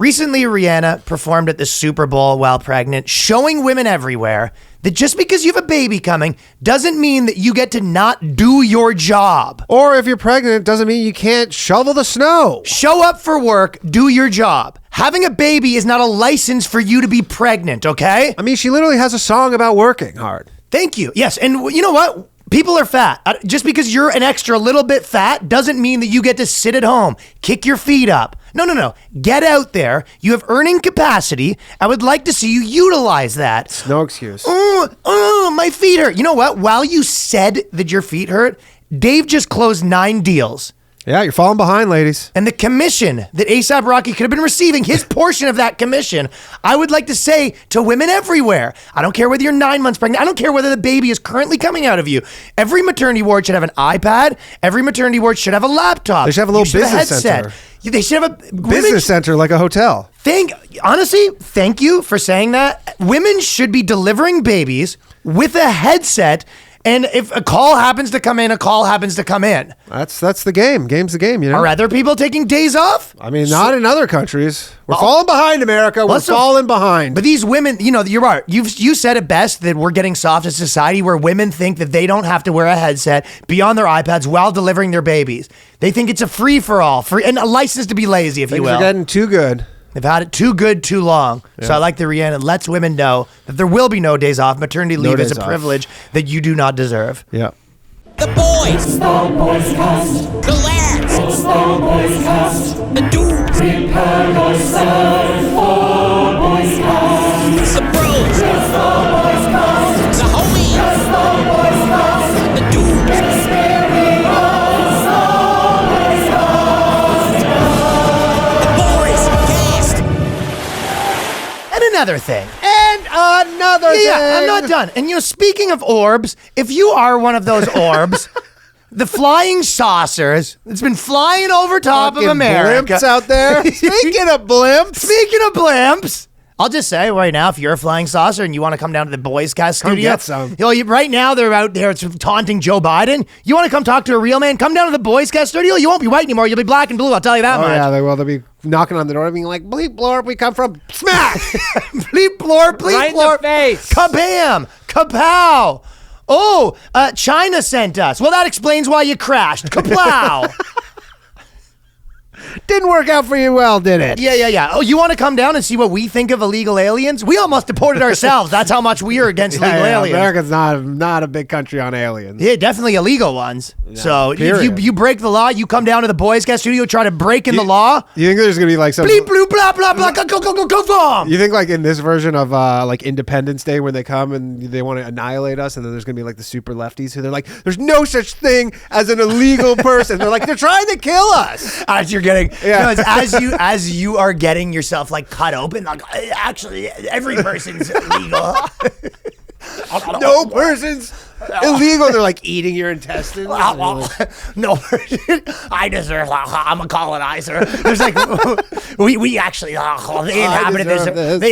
Recently, Rihanna performed at the Super Bowl while pregnant, showing women everywhere that just because you have a baby coming doesn't mean that you get to not do your job. Or if you're pregnant, it doesn't mean you can't shovel the snow. Show up for work, do your job. Having a baby is not a license for you to be pregnant, okay? I mean, she literally has a song about working hard. Thank you. Yes, and you know what? People are fat. Just because you're an extra little bit fat doesn't mean that you get to sit at home, kick your feet up. No. Get out there. You have earning capacity. I would like to see you utilize that. It's no excuse. My feet hurt. You know what? While you said that your feet hurt, Dave just closed 9 deals. Yeah, you're falling behind, ladies. And the commission that A$AP Rocky could have been receiving, his portion of that commission, I would like to say to women everywhere, I don't care whether you're 9 months pregnant, I don't care whether the baby is currently coming out of you. Every maternity ward should have an iPad. Every maternity ward should have a laptop. They should have a little business center. They should have a business center like a hotel. Honestly, thank you for saying that. Women should be delivering babies with a headset. And if a call happens to come in, a call happens to come in. That's the game. Game's the game, you know? Are other people taking days off? I mean, not in other countries. We're falling behind, America. We're falling behind. But these women, you're right. You said it best that we're getting soft as society where women think that they don't have to wear a headset, be on their iPads while delivering their babies. They think it's a free-for-all, and a license to be lazy, if you will. Things are getting too good. They've had it too good, too long. Yeah. So I like the Rihanna lets women know that there will be no days off. Maternity leave is a privilege that you do not deserve. Yeah. The boys. It's the BOYSCAST. The lads. It's the BOYSCAST. The dudes. Prepare yourself for BOYSCAST. It's the bros. It's the BOYSCAST. The homies. It's the BOYSCAST. The dudes. Experience the BOYSCAST. The BOYSCAST. And another thing. Yeah, I'm not done. And speaking of orbs, if you are one of those orbs, the flying saucers that's been flying over top of America. Blimps out there. Speaking of blimps. I'll just say right now, if you're a flying saucer and you want to come down to the BOYSCAST studio, get some. Right now they're out there taunting Joe Biden. You want to come talk to a real man? Come down to the BOYSCAST studio. You won't be white anymore. You'll be black and blue. I'll tell you that much. Yeah, they will. They'll be knocking on the door, being like, "Bleep blorp, we come from smack." Bleep blorp, bleep right blorp, in the face. Kabam, kapow. Oh, China sent us. Well, that explains why you crashed. Kaplow. Didn't work out for you well, did it? Yeah. Oh, you want to come down and see what we think of illegal aliens? We almost deported ourselves. That's how much we are against illegal aliens. America's not a big country on aliens. Yeah, definitely illegal ones. Yeah, so period. if you break the law, you come down to the BOYSCAST studio, try to break in the law. You think there's gonna be like some bleep bloop blah blah blah go. You think like in this version of like Independence Day when they come and they want to annihilate us, and then there's gonna be like the super lefties who they're like, there's no such thing as an illegal person. They're like, they're trying to kill us. As you're getting, yeah. As you are getting yourself like cut open, like actually every person's illegal. No person's illegal. They're like eating your intestines. No, I deserve. I'm a colonizer. There's like we actually they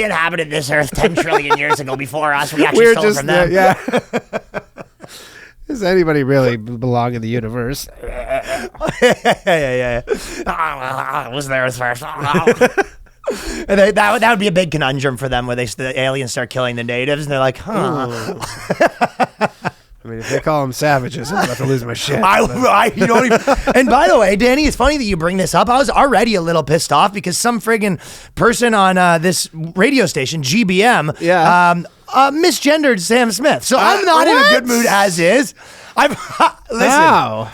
inhabited this earth 10 trillion years ago before us. We actually stole from them. Yeah. Does anybody really belong in the universe? Yeah. I was there first. And that would be a big conundrum for them where the aliens start killing the natives and they're like, huh. I mean, if they call them savages, I'm about to lose my shit. And by the way, Danny, it's funny that you bring this up. I was already a little pissed off because some friggin' person on this radio station, GBM, misgendered Sam Smith. So I'm not in a good mood as is. Listen. Wow.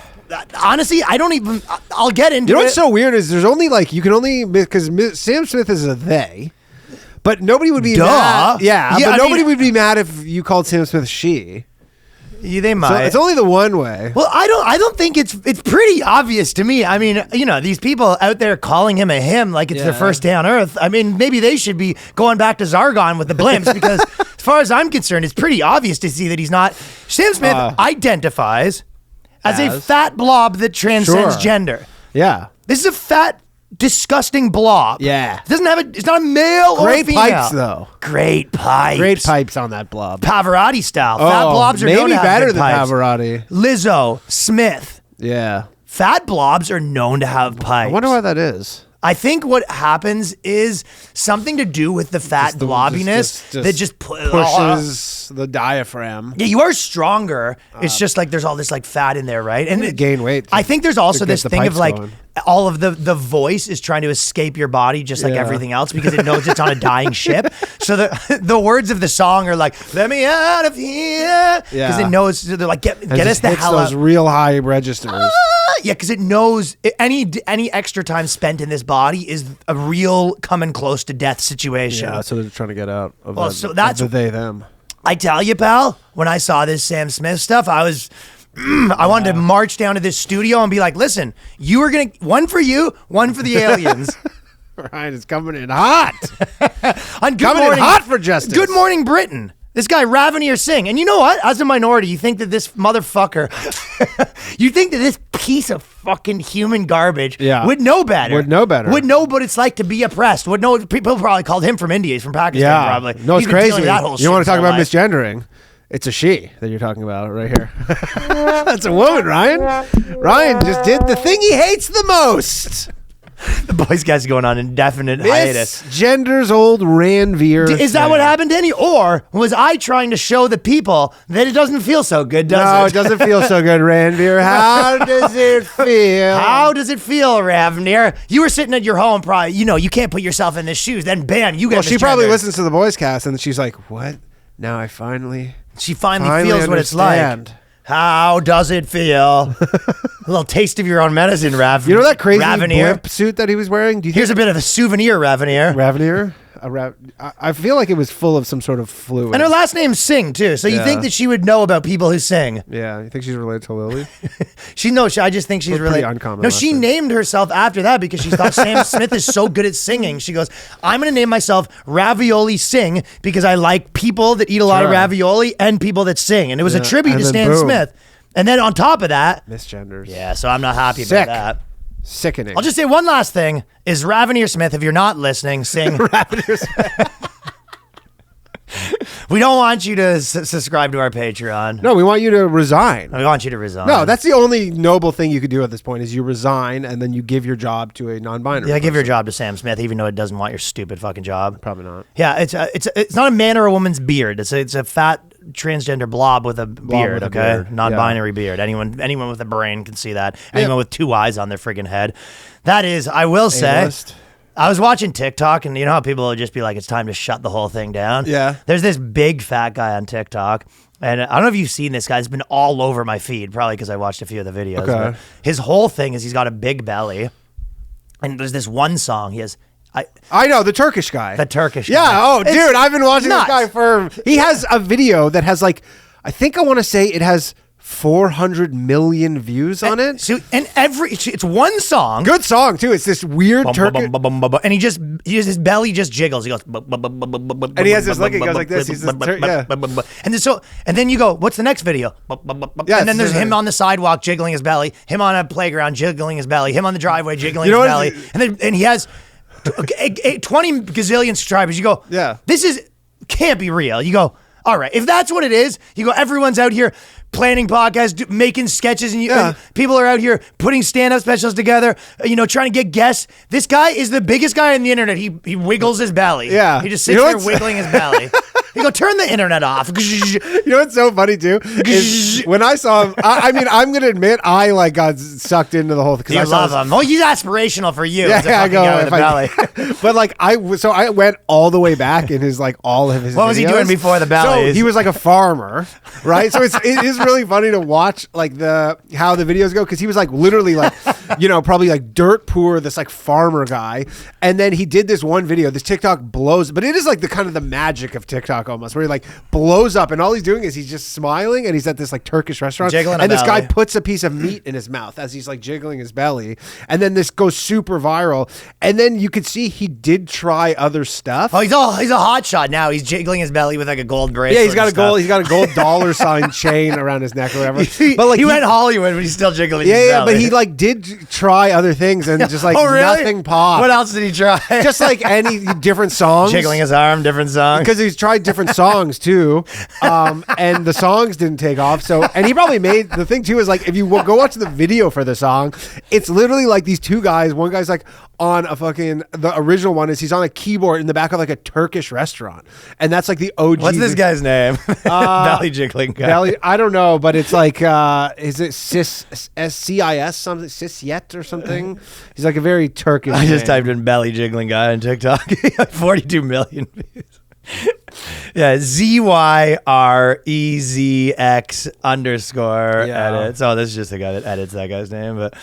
Honestly, I don't even. I'll get into it. You know what's so weird is there's only like you can only because Sam Smith is a they, but nobody would be mad. But nobody would be mad if you called Sam Smith she. Yeah, they might. So it's only the one way. Well, I don't think it's pretty obvious to me. I mean, these people out there calling him a him like it's their first day on Earth. I mean, maybe they should be going back to Zargon with the blimps because as far as I'm concerned, it's pretty obvious to see that he's not. Sam Smith identifies as a fat blob that transcends gender. Yeah. This is a fat, disgusting blob. Yeah. It doesn't have it's not a male or a female. Great pipes, though. Great pipes. Great pipes on that blob. Pavarotti style. Fat blobs are known to have better good than pipes. Pavarotti. Lizzo, Smith. Yeah. Fat blobs are known to have pipes. I wonder why that is. I think what happens is something to do with the fat blobbiness that just pushes the diaphragm. Yeah, you are stronger. It's just like there's all this like fat in there, right? And gain weight. I think there's also this thing of like going. all of the voice is trying to escape your body just like everything else because it knows it's on a dying ship. So the words of the song are like, let me out of here. Because it knows, they're like, get us the hell out. Those real high registers. Yeah, because it knows any extra time spent in this body is a real coming close to death situation. Yeah, so they're trying to get out of so that's the they, them. I tell you, pal, when I saw this Sam Smith stuff, I wanted to march down to this studio and be like, listen, you are going to, one for you, one for the aliens. Ryan is coming in hot. On Good Coming Morning, in hot for justice. Good Morning Britain. This guy, Ravenier Singh. And you know what? As a minority, you think that this motherfucker, you think that this piece of fucking human garbage would know better. Would know better. Would know what it's like to be oppressed. Would know, people probably called him from India. He's from Pakistan, probably. No, it's He's been dealing crazy. with that whole You want to shit talk his about whole life. misgendering? It's a she that you're talking about right here. That's a woman, Ryan. Ryan just did the thing he hates the most. The boys guys going on indefinite hiatus. Misgenders old Ranveer. Is that what happened to any? Or was I trying to show the people that it doesn't feel so good, does No, it? it doesn't feel so good, Ranveer. How does it feel? How does it feel, Ravnier? You were sitting at your home, probably, you can't put yourself in the shoes. Then bam, you get Well, she probably misgendered. listens to the Boys Cast and she's like, what? Now I finally feels what it's like. understand. How does it feel? A little taste of your own medicine, Rav. You know that crazy Ravnier? blimp suit that he was wearing? Do you Here's a think bit of a souvenir, Ravnier. Ravnier? I feel like it was full of some sort of fluid. And her last name's Singh, too. So you think that she would know about people who sing. Yeah, you think she's related to Lily? I just think she's Pretty really uncommon No, last she name. named herself after that because she thought Sam Smith is so good at singing. She goes, I'm going to name myself Ravioli Sing because I like people that eat a lot of ravioli and people that sing. And it was a tribute and to then Stan boom. Smith. And then on top of that, Misgenders. yeah, so I'm not happy Sick. about that. Sickening. I'll just say one last thing is Ravenier Smith, if you're not listening, sing. Ravnier Smith. We don't want you to subscribe to our Patreon. No, we want you to resign. We want you to resign. No, that's the only noble thing you could do at this point is you resign and then you give your job to a non-binary. Yeah, give your person. job to Sam Smith, even though it doesn't want your stupid fucking job. Probably not. Yeah, it's not a man or a woman's beard. It's a fat transgender blob with a beard. with a Okay, beard. non-binary beard. Anyone with a brain can see that. Anyone with two eyes on their friggin' head. That is, I will say. A-list. I was watching TikTok, and you know how people will just be like, it's time to shut the whole thing down? Yeah. There's this big fat guy on TikTok, and I don't know if you've seen this guy. He's been all over my feed, probably because I watched a few of the videos. Okay. But his whole thing is he's got a big belly, and there's this one song he has. I know, the Turkish guy. The Turkish Yeah, guy. oh, It's dude, I've been watching nuts. this guy for... He has a video that has like, I think I want to say it has 400 million views on it. So, and it's one song. Good song, too. It's this weird Turkish... And his belly just jiggles. He goes, and he has this look, he goes like this. He's this and then you go, what's the next video? Yeah, And then there's it's- him on the sidewalk jiggling his belly, him on a playground jiggling his belly, him on the driveway jiggling You know his what belly, and he has 20 gazillion subscribers. You go, Yeah. Can't be real. You go, all right, if that's what it is, you go, everyone's out here planning podcasts, making sketches, and people are out here putting stand-up specials together, trying to get guests. This guy is the biggest guy on the internet. He wiggles his belly. Yeah. He just sits there wiggling his belly. You go, turn the internet off. You know what's so funny too? Is when I saw him, I mean, I'm gonna admit I got sucked into the whole thing. You love him. Oh, he's aspirational for you. Yeah, As a fucking guy with a belly. But I went all the way back in his all of his. What was he videos. doing before the belly? So he was like a farmer, right? So it is really funny to watch how the videos go because he was literally probably dirt poor, this farmer guy, and then he did this one video. This TikTok blows, but it is the kind of the magic of TikTok almost, where he blows up, and all he's doing is he's just smiling, and he's at this Turkish restaurant, Jiggling a and this guy belly. puts a piece of meat in his mouth as he's jiggling his belly, and then this goes super viral, and then you could see he did try other stuff. Oh, he's a hot shot now. He's jiggling his belly with a gold bracelet. Yeah, he's got and a gold. stuff. He's got a gold dollar sign chain around his neck or whatever. But he went Hollywood, but he's still jiggling his Yeah, belly. but he did try other things and just oh, really? nothing popped. What else did he try? Just any different songs. Jiggling his arm, different songs. Because he's tried different songs too, and the songs didn't take off. So, and he probably made the thing too is if you go watch the video for the song, it's literally these two guys. One guy's on the original one is he's on a keyboard in the back of like a Turkish restaurant, and that's like the OG. What's this guy's name? Belly jiggling guy. I don't know, but it's like is it SCIS something, Sisyet or something? He's like a very Turkish. I just typed in belly jiggling guy on TikTok. 42 million views. Yeah, ZYREZX_ edits. Oh, this is just the guy that edits that guy's name, but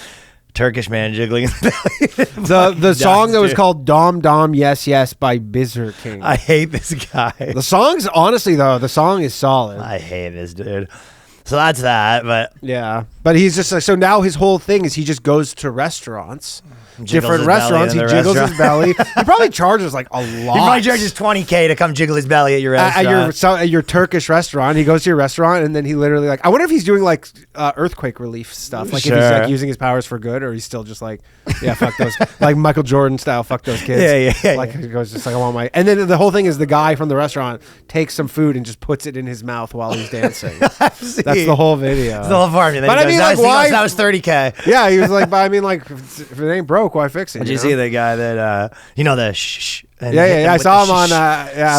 Turkish man jiggling his belly. The song that was called Dom Dom Yes Yes by Bizzer King. I hate this guy. The song's honestly though, the song is solid. I hate this dude. So that's that, but yeah. But he's just like, so now his whole thing is he just goes to restaurants. Different restaurants. He jiggles his belly. He probably charges like a lot. He probably charges $20K to come jiggle his belly at your restaurant. At your Turkish restaurant. He goes to your restaurant and then he literally like, I wonder if he's doing like earthquake relief stuff. Like if he's like using his powers for good, or he's still just like, yeah, fuck those, like Michael Jordan style, fuck those kids. Yeah. Like he goes just like, I want my, and then the whole thing is the guy from the restaurant takes some food and just puts it in his mouth while he's dancing. That's the whole video. It's the whole formula. But I mean, like, why? That was $30K. Yeah, he was like, but I mean, like, if it ain't broke, why fix it? Did you see the guy that the shh? Yeah. I saw him on.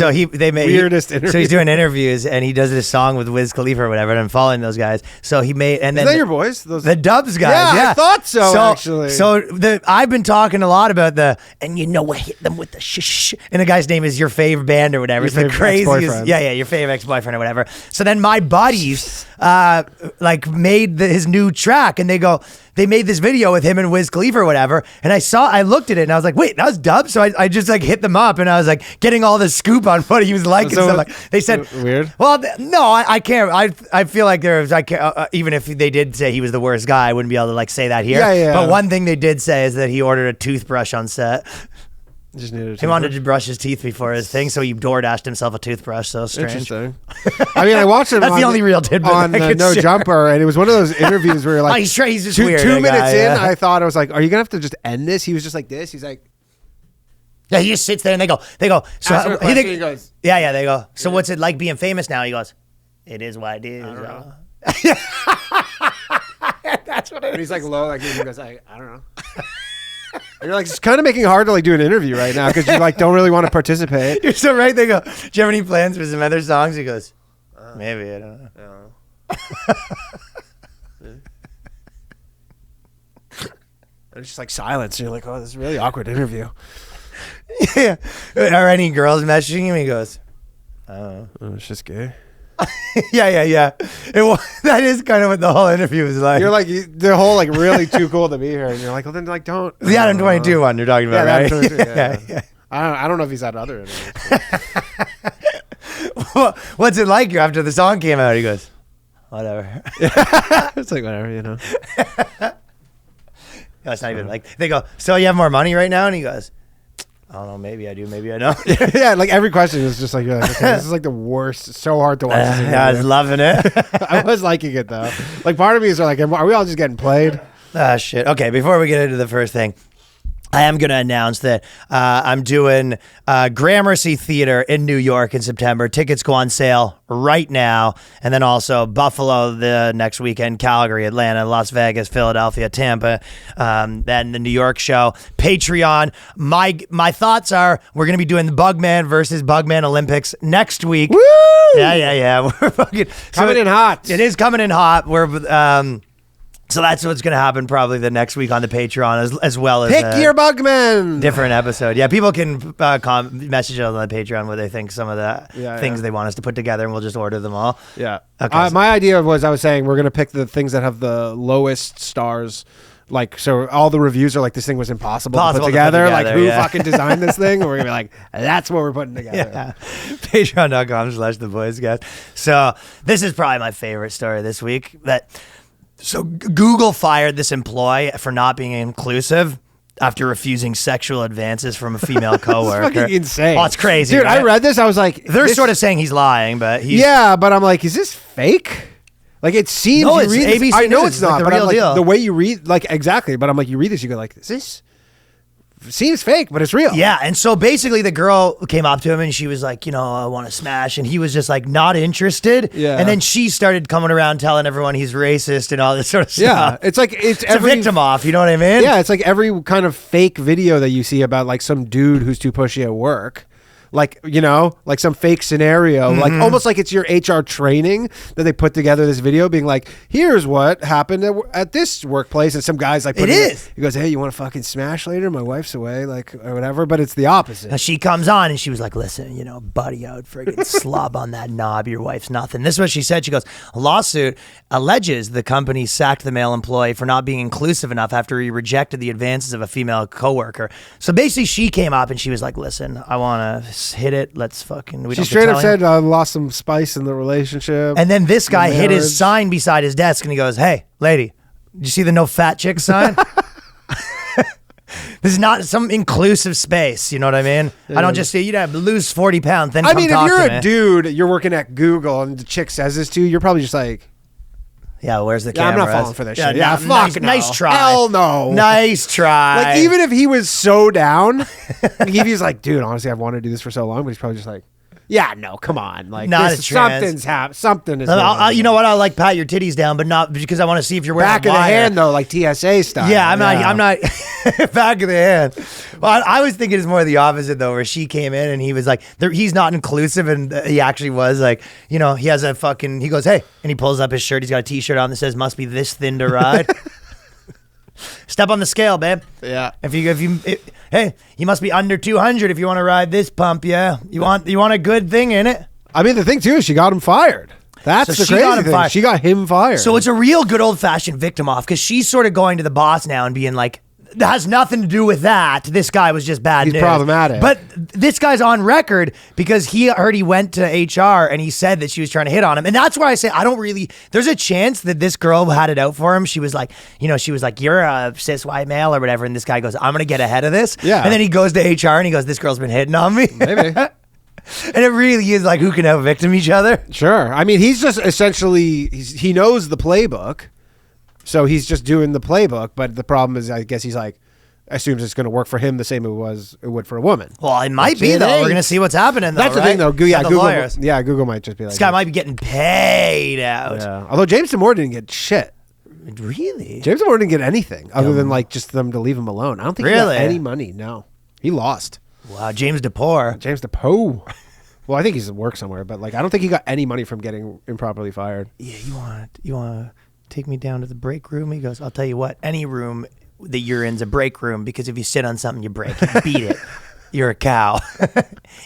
So they made weirdest interview. So he's doing interviews and he does this song with Wiz Khalifa or whatever. And I'm following those guys. So he made and then is that your boys? The Dubs guys. Yeah, I thought so actually. So I've been talking a lot about and what hit them with the shh. And the guy's name is Your Favorite Band or whatever. It's the craziest. Yeah, your favorite ex-boyfriend or whatever. So then my buddies made his new track and they made this video with him and Wiz Khalifa or whatever. And I looked at it and I was like, wait, that was Dubs? So I just like hit them up and I was like getting all the scoop on what he was like and stuff. Like they said, weird. Well, no, I can't. I feel like even if they did say he was the worst guy, I wouldn't be able to like say that here. Yeah. But one thing they did say is that he ordered a toothbrush on set. Just needed he wanted to brush his teeth before his thing, so he DoorDashed himself a toothbrush. So strange. Interesting. I mean, I watched it. That's the only real tidbit on No Jumper, and it was one of those interviews where you're like, he's just two weird. 2 minutes in, I thought I was like, are you gonna have to just end this? He was just like this. He's like, yeah, he just sits there and they go. So he goes, yeah. They go. So what's it like being famous now? He goes, it is what it is. I don't know. That's what it is. And he's like low, like he goes, I don't know. And you're like, it's kind of making it hard to like do an interview right now because you like don't really want to participate. You're so right. They go, do you have any plans for some other songs? He goes, maybe, I don't know. And it's just like silence. And you're like, oh, this is a really awkward interview. Yeah. Are any girls messaging him? He goes, I don't know. Oh, it's just gay. Yeah. That is kind of what the whole interview was like. You're like, the whole like really too cool to be here. And you're like, well, then like don't. The Adam 22 one you're talking about, right? 22, yeah. I don't know if he's had other interviews. What's it like after the song came out? He goes, whatever. It's like, whatever, you know. No, it's not even like, they go, so you have more money right now? And he goes, I don't know, maybe I do, maybe I don't. Yeah, like every question is just like, okay, this is like the worst. It's so hard to watch. I was loving it. I was liking it though. Like part of me is like, are we all just getting played? Ah, shit. Okay, before we get into the first thing, I am going to announce that I'm doing Gramercy Theater in New York in September. Tickets go on sale right now. And then also Buffalo the next weekend, Calgary, Atlanta, Las Vegas, Philadelphia, Tampa, then the New York show. Patreon. My thoughts are we're going to be doing the Bugman versus Bugman Olympics next week. Woo! Yeah. We're fucking coming in hot. It is coming in hot. We're so that's what's going to happen probably the next week on the Patreon as well as Pick your Bugman. Different episode. Yeah, people can message us on the Patreon what they think some of the things they want us to put together, and we'll just order them all. Yeah. Okay. My idea was I was saying we're going to pick the things that have the lowest stars. Like, so all the reviews are like, this thing was impossible to put together. Like, who fucking designed this thing? And we're going to be like, that's what we're putting together. Yeah. Patreon.com/TheBoysCast. So this is probably my favorite story this week. So Google fired this employee for not being inclusive after refusing sexual advances from a female coworker. It's fucking insane. Oh, it's crazy. Dude, right? I read this. I was like, they're sort of saying he's lying, but he's... Yeah, but I'm like, is this fake? Like, it seems... No, it's ABC I know News. it's not, like but the real deal. The way you read... Like, exactly. But I'm like, you read this, you go like, is this seems fake, but it's real. Yeah, and so basically the girl came up to him and she was like, I want to smash, and he was just like not interested. Yeah. And then she started coming around telling everyone he's racist and all this sort of stuff. Yeah, it's like it's a victim off, you know what I mean? Yeah, it's like every kind of fake video that you see about like some dude who's too pushy at work. Like, like some fake scenario, like almost like it's your HR training that they put together this video being like, here's what happened at this workplace. And some guy's like, he goes, hey, you want to fucking smash later? My wife's away, like, or whatever. But it's the opposite. Now she comes on and she was like, listen, buddy, I would friggin' slob on that knob. Your wife's nothing. This is what she said. She goes, a lawsuit alleges the company sacked the male employee for not being inclusive enough after he rejected the advances of a female coworker. So basically she came up and she was like, listen, I want to hit it. Let's fucking. She straight up said, I lost some spice in the relationship. And then this guy hit his sign beside his desk and he goes, hey, lady, did you see the no fat chick sign? This is not some inclusive space. You know what I mean? Yeah. I don't just say you'd have to lose 40 pounds. Then if you're a dude, you're working at Google and the chick says this to you, you're probably just like, yeah, where's the camera? I'm not falling for this shit. Yeah, fuck no. Nice try. Hell no. Nice try. Like, even if he was so down, like, if he's like, dude, honestly, I've wanted to do this for so long, but he's probably just like, yeah, no, come on. Like, something is you know what? I like pat your titties down, but not because I want to see if you're wearing back of the hand, though, like TSA style. Yeah, I'm not back of the hand. Well, I was thinking it's more the opposite, though, where she came in and he was like, he's not inclusive, and he actually was like, he has a fucking, he goes, hey, and he pulls up his shirt. He's got a t-shirt on that says, must be this thin to ride. Step on the scale, babe. Yeah. Hey, you must be under 200 if you want to ride this pump. Yeah. You want a good thing in it. I mean, the thing too is she got him fired. That's the crazy thing. She got him fired. So it's a real good old fashioned victim off because she's sort of going to the boss now and being like, that has nothing to do with that. This guy was just bad news. He's problematic. But this guy's on record because he went to HR and he said that she was trying to hit on him. And that's why I say there's a chance that this girl had it out for him. She was like, you're a cis white male or whatever. And this guy goes, I'm going to get ahead of this. Yeah. And then he goes to HR and he goes, this girl's been hitting on me. Maybe. And it really is like, who can out-victim each other? Sure. I mean, he's just essentially, he knows the playbook. So he's just doing the playbook, but the problem is, I guess he's like, assumes it's going to work for him the same it would for a woman. Well, it might be, though. We're going to see what's happening, though. That's right? the thing, though. Google, Google might just be like, this guy might be getting paid out. Yeah. Although James Damore didn't get shit. Really? James Damore didn't get anything other than like just them to leave him alone. I don't think he got any money. No. He lost. Wow, James DePore. Well, I think he's at work somewhere, but like I don't think he got any money from getting improperly fired. Yeah, you want to take me down to the break room? He goes, I'll tell you what, any room that you're in's a break room because if you sit on something, you break. You beat it. You're a cow.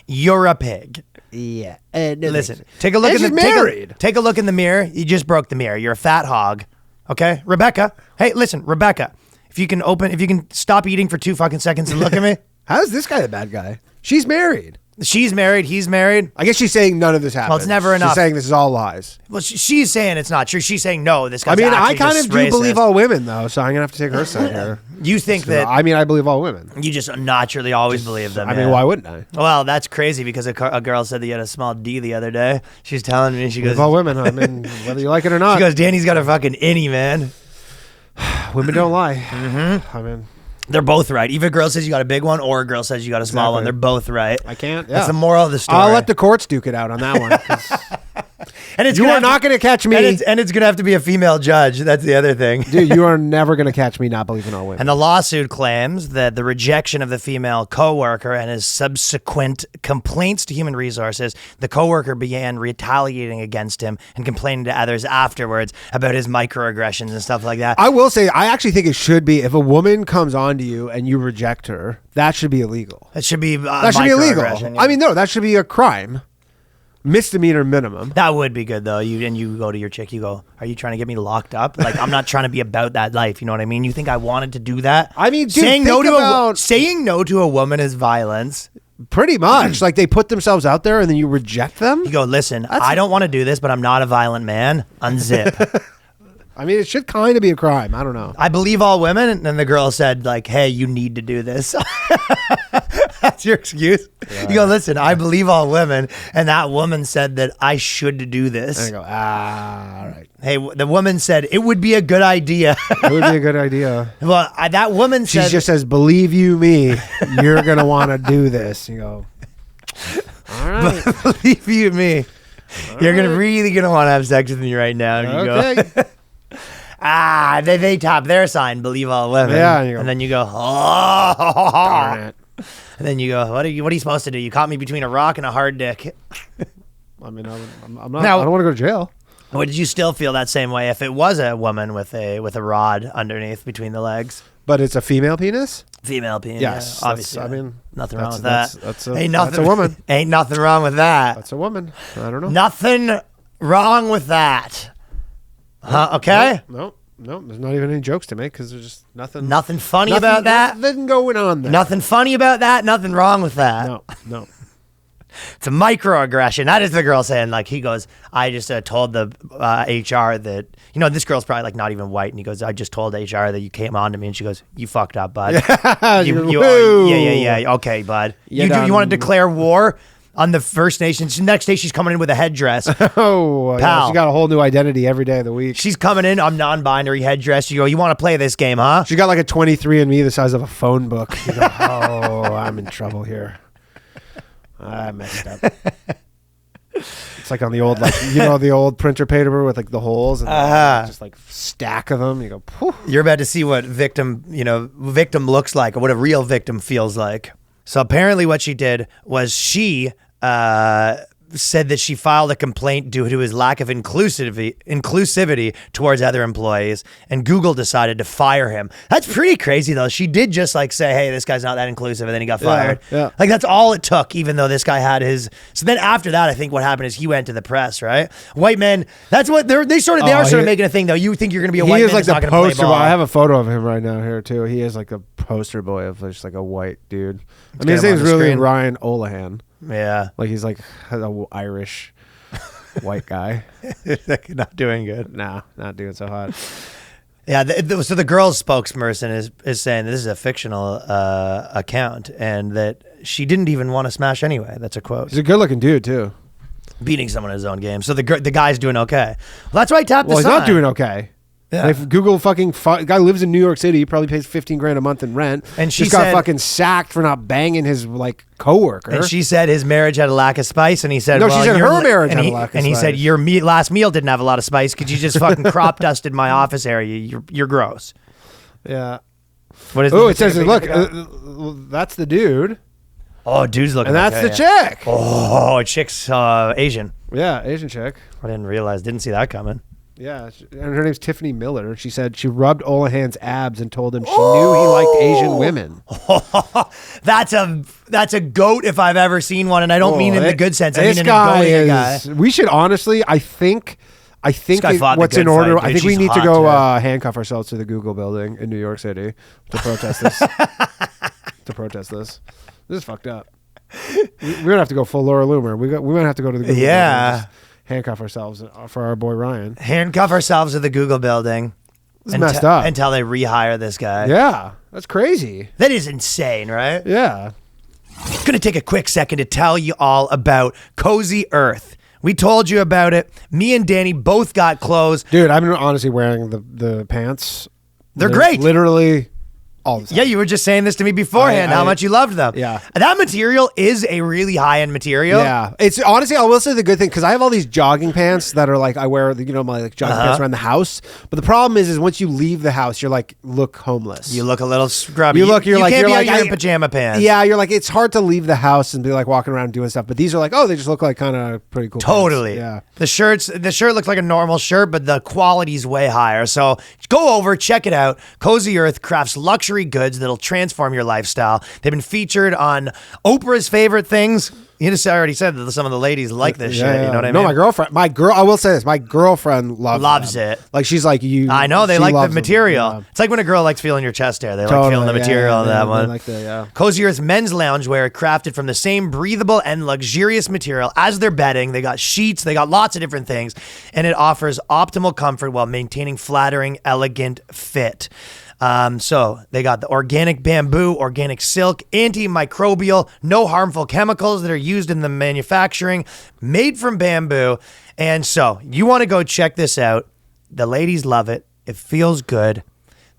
You're a pig. Yeah. Listen, take a look in the take a look in the mirror. You just broke the mirror. You're a fat hog. Okay, Rebecca. Hey, listen, Rebecca. If you can stop eating for 2 fucking seconds and look at me. How is this guy the bad guy? She's married. She's married. He's married. I guess she's saying none of this happened. Well, it's never enough. She's saying this is all lies. Well, she's saying it's not true. She's saying no. This guy's I kind of do racist. believe all women, though, so I'm gonna have to take her side here. You think that? I believe all women. You just naturally always believe them. I mean, why wouldn't I? Well, that's crazy because a girl said that you had a small D the other day. She's telling me, she goes, all women. I mean, whether you like it or not. She goes, Danny's got a fucking innie, man. Women don't lie. Mm-hmm. I mean, they're both right. Either a girl says you got a big one or a girl says you got a small one. They're both right. I can't. Yeah. That's the moral of the story. I'll let the courts duke it out on that one. And you are not going to catch me. And it's going to have to be a female judge. That's the other thing. Dude, you are never going to catch me not believing all women. And the lawsuit claims that the rejection of the female coworker and his subsequent complaints to Human Resources, the coworker began retaliating against him and complaining to others afterwards about his microaggressions and stuff like that. I will say, I actually think it should be, if a woman comes on to you and you reject her, that should be illegal. It should be that should be illegal. Yeah. I mean, no, that should be a crime. Misdemeanor minimum. That would be good, though. You go to your chick, you go, are you trying to get me locked up? Like, I'm not trying to be about that life. You know what I mean? You think I wanted to do that? I mean, dude, saying no to a woman is violence. Pretty much. Like, they put themselves out there and then you reject them? You go, listen, I don't want to do this, but I'm not a violent man. Unzip. I mean, it should kind of be a crime. I don't know. I believe all women. And the girl said, like, hey, you need to do this. That's your excuse? You go, listen, I believe all women, and that woman said that I should do this. And I go, all right. Hey, the woman said it would be a good idea. It would be a good idea. Well, that woman She said... just says, believe you me, you're going to want to do this. You go, all right. Believe you me. You're really going to want to have sex with me right now. And you Okay. go, they top their sign, believe all women. Yeah, and you go, and then you go, oh. Darn it. And then you go, what are you supposed to do? You caught me between a rock and a hard dick. I mean, I'm not, Now- I don't want to go to jail. Would you still feel that same way if it was a woman with a rod underneath between the legs? But it's a female penis? Female penis. Yes. yeah, obviously. I mean, nothing wrong with that's- that. that's a woman. Ain't nothing wrong with that. That's a woman. I don't know. Nothing wrong with that. Huh? Okay. No. There's not even any jokes to make because there's just nothing. Nothing funny about that. Nothing going on there. Nothing funny about that. Nothing wrong with that. No. It's a microaggression. That is the girl saying, like, he goes, I just told the HR that, this girl's probably like not even white. And he goes, I just told HR that you came on to me. And she goes, you fucked up, bud. Yeah. Okay, bud. You want to declare war on the First Nations? Next day she's coming in with a headdress. Oh, Pal. Yeah, she got a whole new identity every day of the week. She's coming in on non-binary headdress. You go, you want to play this game, huh? She got like a 23andMe the size of a phone book. You go, oh, I'm in trouble here. I messed up. It's like on the old, the old printer paper with like the holes and just like stack of them. You go, phew. You're about to see what victim looks like or what a real victim feels like. So apparently what she did was she said that she filed a complaint due to his lack of inclusivity towards other employees, and Google decided to fire him. That's pretty crazy, though. She did just like say, hey, this guy's not that inclusive, and then he got fired. Yeah. Like, that's all it took, even though this guy had his... So then after that, I think what happened is he went to the press, right? White men, that's what they are sort of making a thing, though. You think you're going to be a white man He is like that's not the going to play poster ball. boy. I have a photo of him right now here, too. He is like a poster boy of just like a white dude. I mean, his get him name's on the really screen. Ryan Olahan. Yeah. Like, he's like an Irish white guy. Not doing good. Nah, not doing so hot. Yeah, so the girl's spokesperson is saying that this is a fictional account and that she didn't even want to smash anyway. That's a quote. He's a good-looking dude, too. Beating someone in his own game. So the guy's doing okay. Well, that's why he tapped the Well, he's sign. not doing okay. Yeah. If Google guy lives in New York City, he probably pays $15,000 a month in rent. And she just got said- fucking sacked for not banging his like coworker. And she said his marriage had a lack of spice, and he said, No, well, she said your her marriage and had he, a lack of And he said, spice. your last meal didn't have a lot of spice because you just fucking crop dusted my office area. You're gross. Yeah. What is? Oh, it says, look, that's the dude, oh, dude's looking. and that's okay, the yeah. chick. Oh, chick's Asian. Yeah, Asian chick. I didn't see that coming. Yeah, and her name's Tiffany Miller. She said she rubbed Olahan's abs and told him she knew he liked Asian women. That's a goat if I've ever seen one, and I don't mean in the good sense. I mean This in guy a guy. We should honestly, I think guy fought the what's good in order. fight, dude. I think we She's need to hot, go too. handcuff ourselves to the Google building in New York City to protest this. This is fucked up. We're gonna have to go full Laura Loomer. We might have to go to the Google building and just handcuff ourselves for our boy Ryan. Handcuff ourselves to the Google building. This is messed up. Until they rehire this guy. Yeah, that's crazy. That is insane, right? Yeah. Going to take a quick second to tell you all about Cozy Earth. We told you about it. Me and Danny both got clothes. Dude, I've been honestly wearing the pants. They're great. Literally all the time. Yeah, you were just saying this to me beforehand, how much you loved them. Yeah. That material is a really high-end material. Yeah, it's honestly, I will say the good thing, because I have all these jogging pants that are like, I wear, my like jogging pants around the house. But the problem is once you leave the house, you're like, look homeless. You look a little scrubby. You can't be out here in I- pajama pants. Yeah, you're like, it's hard to leave the house and be like walking around doing stuff. But these are like, they just look like kind of pretty cool. Totally. Pants. Yeah. The shirt looks like a normal shirt, but the quality's way higher. So go over, check it out. Cozy Earth crafts luxury goods that'll transform your lifestyle. They've been featured on Oprah's favorite things. You just already said that some of the ladies like this shit. You know what I mean? No, I will say this. My girlfriend loves it. Like, she's like, I know they she like the loves them. material. Yeah. It's like when a girl likes feeling your chest hair. They like Totally, feeling the material of that they one. like that, yeah. Cozy Earth men's loungewear crafted from the same breathable and luxurious material as their bedding. They got sheets. They got lots of different things. And it offers optimal comfort while maintaining flattering, elegant fit. So they got the organic bamboo, organic silk, antimicrobial, no harmful chemicals that are used in the manufacturing, made from bamboo. And so you want to go check this out. The ladies love it. It feels good.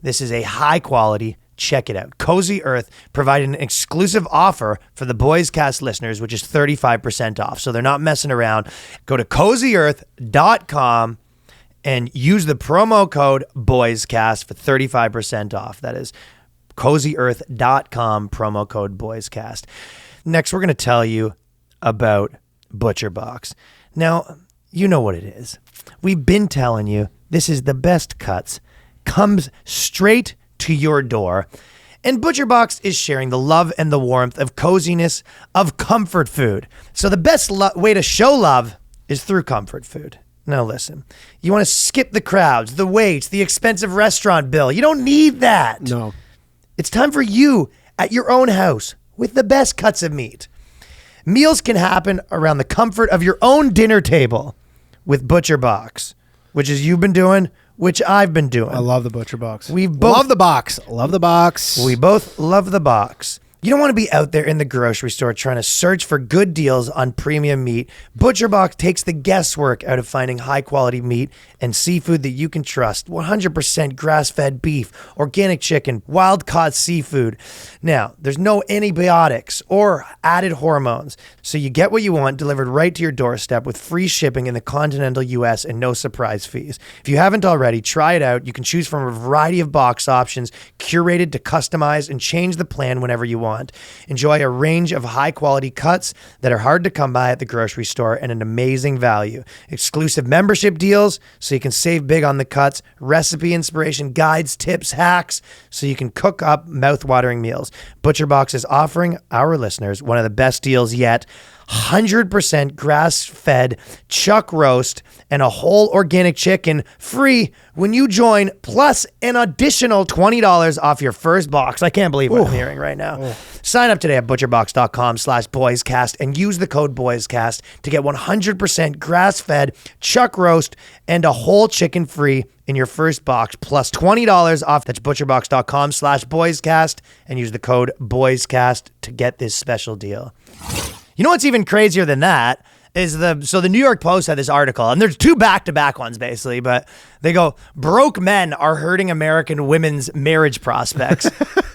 This is a high quality. Check it out. Cozy Earth provided an exclusive offer for the BOYSCAST listeners, which is 35% off. So they're not messing around. Go to CozyEarth.com and use the promo code BOYSCAST for 35% off. That is CozyEarth.com, promo code BOYSCAST. Next, we're going to tell you about ButcherBox. Now, you know what it is. We've been telling you this is the best cuts. Comes straight to your door. And ButcherBox is sharing the love and the warmth of coziness of comfort food. So the best way to show love is through comfort food. Now listen, you want to skip the crowds, the waits, the expensive restaurant bill. You don't need that. No. It's time for you at your own house with the best cuts of meat. Meals can happen around the comfort of your own dinner table with ButcherBox, which is you've been doing, which I've been doing. I love the ButcherBox. We both love the box. Love the box. We both love the box. You don't want to be out there in the grocery store trying to search for good deals on premium meat. ButcherBox takes the guesswork out of finding high-quality meat and seafood that you can trust. 100% grass-fed beef, organic chicken, wild-caught seafood. Now, there's no antibiotics or added hormones, so you get what you want delivered right to your doorstep with free shipping in the continental U.S. and no surprise fees. If you haven't already, try it out. You can choose from a variety of box options curated to customize and change the plan whenever you want. Enjoy a range of high-quality cuts that are hard to come by at the grocery store and an amazing value. Exclusive membership deals so you can save big on the cuts, recipe inspiration, guides, tips, hacks so you can cook up mouth-watering meals. ButcherBox is offering our listeners one of the best deals yet. 100% grass-fed chuck roast and a whole organic chicken free when you join, plus an additional $20 off your first box. I can't believe what I'm hearing right now. Sign up today at butcherbox.com/boyscast and use the code BOYSCAST to get 100% grass-fed chuck roast and a whole chicken free in your first box, plus $20 off. That's butcherbox.com/boyscast and use the code BOYSCAST to get this special deal. You know what's even crazier than that is the New York Post had this article, and there's two back-to-back ones basically, but they go, broke men are hurting American women's marriage prospects.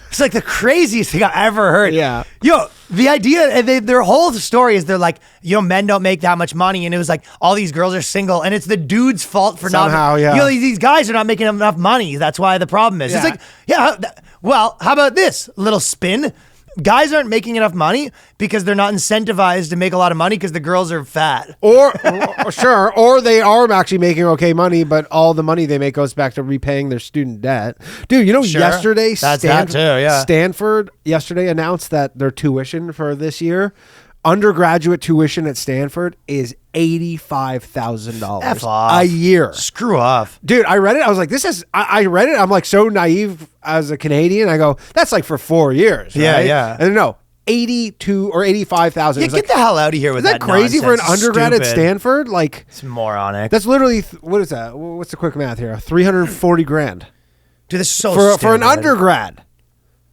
It's like the craziest thing I've ever heard. Yeah. Yo, the idea, their whole story is they're like, men don't make that much money, and it was like all these girls are single, and it's the dude's fault for somehow, not. These guys are not making enough money. That's why the problem is. Yeah. It's like, well, how about this little spin? Guys aren't making enough money because they're not incentivized to make a lot of money because the girls are fat. Or they are actually making okay money, but all the money they make goes back to repaying their student debt. Dude, yesterday, Stanford yesterday announced that their tuition for this year, undergraduate tuition at Stanford, is $85,000 a year. Screw off. Dude, I read it. I was like, I read it. I'm like so naive as a Canadian. I go, that's like for 4 years. Right? Yeah. And no, 82 or 85,000. Yeah, get the hell out of here with that. Isn't that crazy nonsense? for an undergrad at Stanford? Like, it's moronic. That's literally, what is that? What's the quick math here? 340 grand. Dude, this is so stupid. For an undergrad.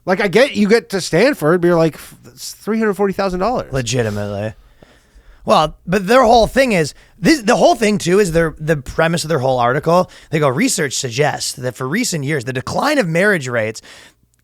Like, you get to Stanford, but you're like, it's $340,000. Legitimately. Well, but their whole thing is, the whole thing too is the premise of their whole article. They go, research suggests that for recent years, the decline of marriage rates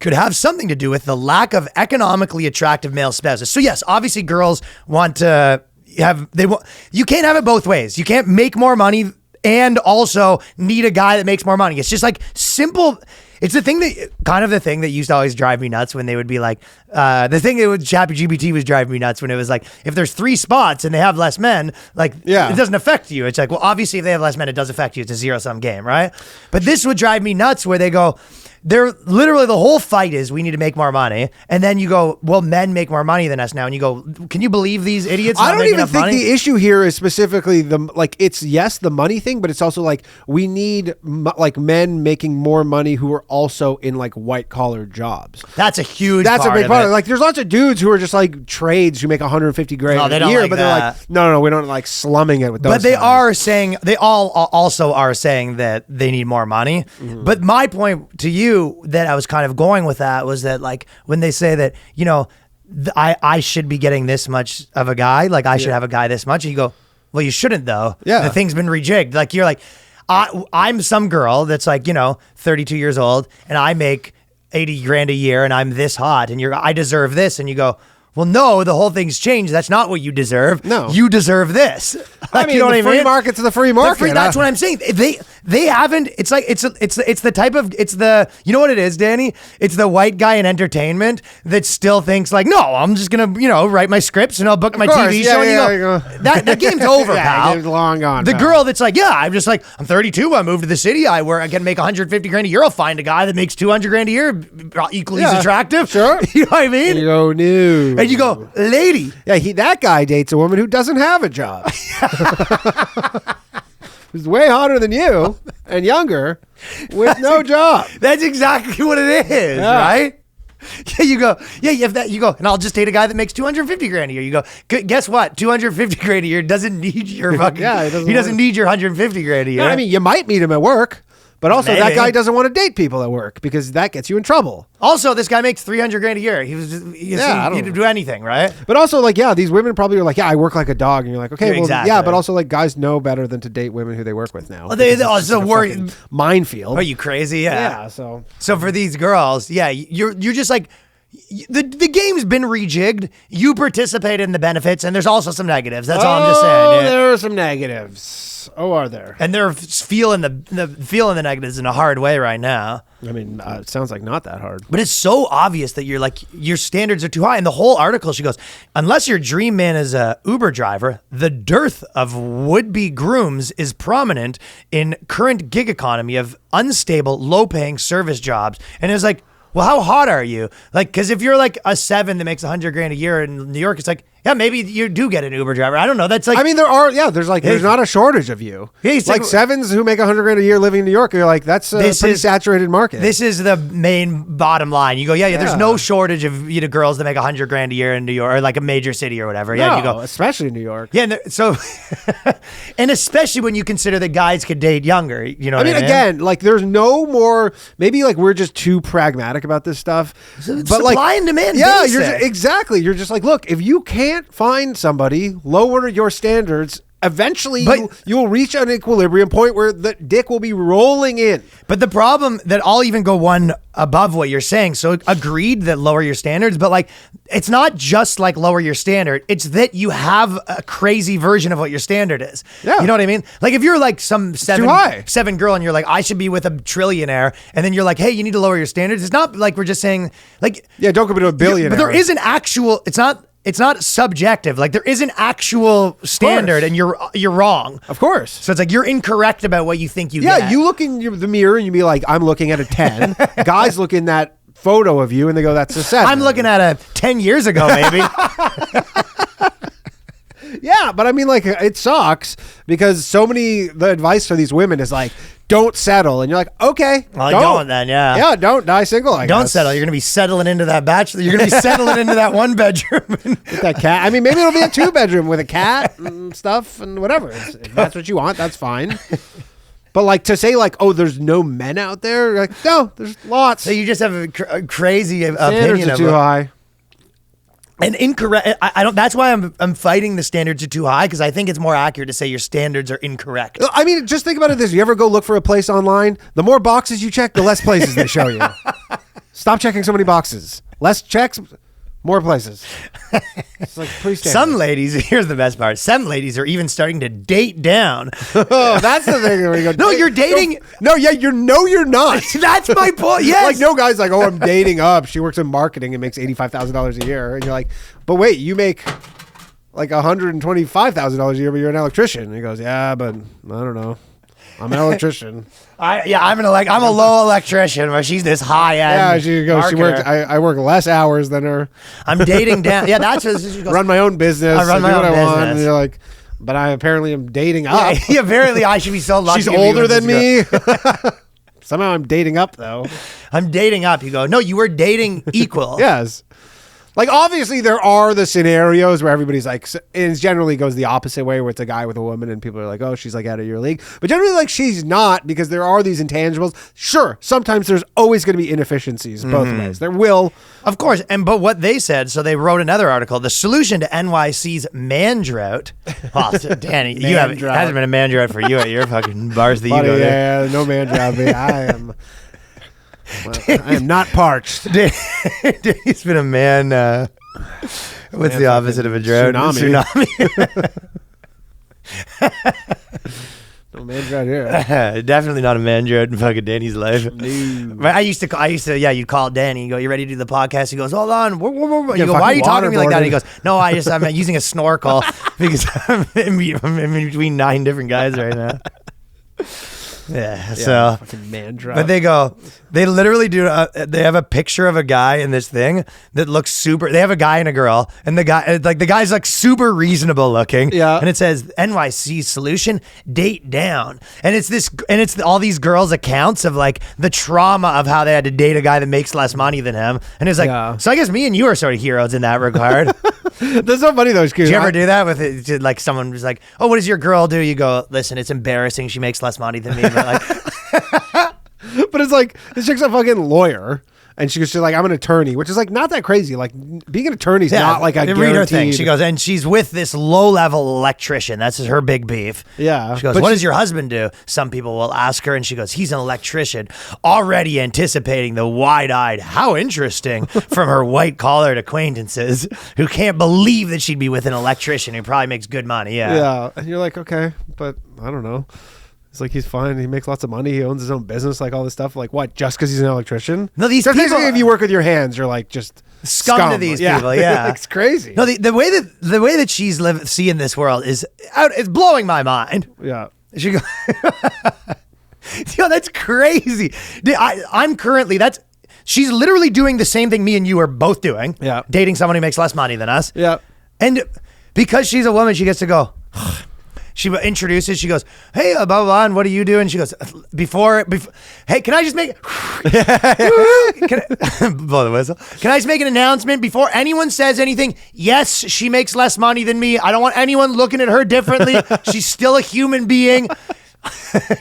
could have something to do with the lack of economically attractive male spouses. So yes, obviously girls want to you can't have it both ways. You can't make more money and also need a guy that makes more money. It's just like simple. It's the thing that used to always drive me nuts when they would be like, the thing that with ChatGPT was driving me nuts when it was like, if there's 3 spots and they have less men, like, it doesn't affect you. It's like, well, obviously if they have less men, it does affect you. It's a zero-sum game, right? But this would drive me nuts where they go, they're literally, the whole fight is we need to make more money. And then you go, well, men make more money than us now. And you go, can you believe these idiots? I don't even think the issue here is specifically it's the money thing, but it's also like we need men making more money who are also in like white collar jobs. That's a big part of it. Like there's lots of dudes who are just like trades who make 150 grand a year, but they're like, no, we don't like slumming it with those. But they all also are saying that they need more money. Mm-hmm. But my point to you you that I was kind of going with that was that like when they say that, you know, I should be getting this much of a guy, like I should have a guy this much. And you go, well, you shouldn't though. Yeah. The thing's been rejigged. Like you're like, I'm some girl that's like, you know, 32 years old and I make 80 grand a year and I'm this hot and I deserve this. And you go, well, no, the whole thing's changed. That's not what you deserve. No. You deserve this. Like, I mean, you know what the I mean? free market's the free market. That's what I'm saying. They haven't. It's like it's the type of you know what it is, Danny? It's the white guy in entertainment that still thinks like, no, I'm just gonna write my scripts and I'll book my TV show. And you go, that game's over, pal. Game's long gone. The pal. girl that's like, yeah, I'm just like, I'm 32. I moved to the city. I can make 150 grand a year. I'll find a guy that makes 200 grand a year, equally as attractive. Sure. You know what I mean? You go, no. And you go, lady. Yeah, that guy dates a woman who doesn't have a job. Who's way hotter than you and younger with no job. That's exactly what it is, right? Yeah, you go, yeah, you have that, you go, and I'll just date a guy that makes 250 grand a year. You go, guess what? 250 grand a year doesn't need your fucking, he doesn't need your 150 grand a year. I mean, you might meet him at work, but also Maybe. that guy doesn't want to date people at work because that gets you in trouble. Also, this guy makes 300 grand a year. He'd do anything, right? But also, like, yeah, these women probably are like, yeah, I work like a dog. And you're like, okay, Yeah, well, exactly. yeah, but also, like, guys know better than to date women who they work with now. Well, they Because it's also just a worry. fucking minefield. Are you crazy? Yeah. Yeah, so. So for these girls, yeah, you're just like, the game's been rejigged. You participate in the benefits, and there's also some negatives. That's all I'm just saying. Yeah. There are some negatives. Oh, are there? And they're feeling the negatives in a hard way right now. I mean, it sounds like not that hard. But it's so obvious that you're like, your standards are too high. In the whole article, she goes, unless your dream man is a Uber driver, the dearth of would-be grooms is prominent in current gig economy of unstable, low-paying service jobs. And it's like, well, how hot are you? Like, because if you're like a 7 that makes 100 grand a year in New York, it's like, yeah, maybe you do get an Uber driver. I don't know. That's like, I mean, there's not a shortage of you. Yeah, he's like like- 7s who make 100 grand a year living in New York. You're like, that's a pretty saturated market. This is the main bottom line. You go, yeah, there's no shortage of girls that make 100 grand a year in New York or like a major city or whatever. Yeah, no, you go, especially in New York. yeah, so, and especially when you consider that guys could date younger. You know what I mean? Again, like there's no more. Maybe like we're just too pragmatic about this stuff. But supply like, and demand. yeah, basic. exactly. You're just like, look, if you can't find somebody, lower your standards. Eventually, you will reach an equilibrium point where the dick will be rolling in. But the problem that I'll even go one above what you're saying. So agreed that lower your standards, but like, it's not just like lower your standard. It's that you have a crazy version of what your standard is. Yeah. You know what I mean? Like if you're like some too high. seven girl and you're like, I should be with a trillionaire. And then you're like, hey, you need to lower your standards. It's not like we're just saying like, Yeah, don't go to a billionaire. but there is an actual, it's not subjective. Like there is an actual standard and you're wrong. Of course. So it's like you're incorrect about what you think you get. Yeah, you look in the mirror and you be like, I'm looking at a 10. Guys look in that photo of you and they go, that's a 7. I'm looking at a 10 years ago, maybe. Yeah, but I mean, like, it sucks because the advice for these women is like, don't settle. And you're like, okay. Well, don't then, yeah. Yeah, don't die single, I Don't guess. settle. You're going to be settling into that bachelor. You're going to be settling into that one bedroom. With that cat. I mean, maybe it'll be a 2-bedroom with a cat and stuff and whatever. If that's what you want, that's fine. But like to say like, oh, there's no men out there. Like, no, there's lots. So you just have a crazy Standards opinion are of too it. high. And incorrect. I don't. That's why I'm fighting the standards are too high because I think it's more accurate to say your standards are incorrect. I mean, just think about it this. You ever go look for a place online? The more boxes you check, the less places they show you. Stop checking so many boxes. Less checks, more places. It's like pretty standard. Some ladies, here's the best part. Some ladies are even starting to date down. Oh, that's the thing. Where you go, No, you're dating. No, yeah, you're not. That's my point. Yes. Like no guy's like, oh, I'm dating up. She works in marketing and makes $85,000 a year, and you're like, but wait, you make like $125,000 a year, but you're an electrician. And he goes, yeah, but I don't know. I'm an electrician. I'm a low electrician, but she's this high end. Yeah, she goes. She works. I work less hours than her. I'm dating down. Yeah, that's what she goes. Run my own business. I run my do what own I want. business. And you're like, but I apparently am dating up. Yeah, apparently I should be so lucky. She's to be older with than this me. Somehow I'm dating up though. I'm dating up. You go, no, you were dating equal. Yes. Like, obviously, there are the scenarios where everybody's like, it generally goes the opposite way, where it's a guy with a woman and people are like, oh, she's like out of your league. But generally, like, she's not, because there are these intangibles. Sure, sometimes there's always going to be inefficiencies both ways. There will. Of course. But what they said, so they wrote another article, the solution to NYC's man drought. Oh, Danny, you hasn't been a man drought for you at your fucking bars that you go to. Yeah, no man drought, baby. I am not parched. He's been a man. What's the opposite of a drought? Tsunami. No man drought here. Definitely not a man drought in fucking Danny's life. No. But I used to, you'd call Danny. You go, you ready to do the podcast? He goes, hold on. You go, why are you talking to me like that? And he goes, no, I'm using a snorkel because I'm in between 9 different guys right now. Yeah, so fucking man drought. But they literally do. They have a picture of a guy in this thing that looks super. They have a guy and a girl, and the guy's like super reasonable looking. Yeah, and it says NYC solution, date down, and it's all these girls' accounts of like the trauma of how they had to date a guy that makes less money than him, and it's like, so I guess me and you are sort of heroes in that regard. That's so funny though. Did you ever do that with it? Like someone was like, "Oh, what does your girl do?" You go, "Listen, it's embarrassing. She makes less money than me." But like, but it's like this chick's a fucking lawyer, and she's like, "I'm an attorney," which is like not that crazy. Like being an attorney is not like a guaranteed. Read her thing. She goes, and she's with this low-level electrician. That's her big beef. Yeah. She goes, "What does your husband do?" Some people will ask her, and she goes, "He's an electrician." Already anticipating the wide-eyed, how interesting, from her white-collared acquaintances who can't believe that she'd be with an electrician who probably makes good money. Yeah. Yeah. And you're like, okay, but I don't know. It's like he's fine. He makes lots of money. He owns his own business, like all this stuff. Like what? Just because he's an electrician? No, these people. If you work with your hands, you're like just scum to these people. Yeah, it's crazy. No, the way that she's seeing this world is it's blowing my mind. Yeah, she goes, yo, that's crazy. I'm currently she's literally doing the same thing me and you are both doing. Yeah, dating someone who makes less money than us. Yeah, and because she's a woman, she gets to go. She introduces, she goes, "Hey, blah, blah, blah, and what do you do?" And she goes, before hey, can I just make, blow the whistle. Can I just make an announcement before anyone says anything? Yes, she makes less money than me. I don't want anyone looking at her differently. She's still a human being.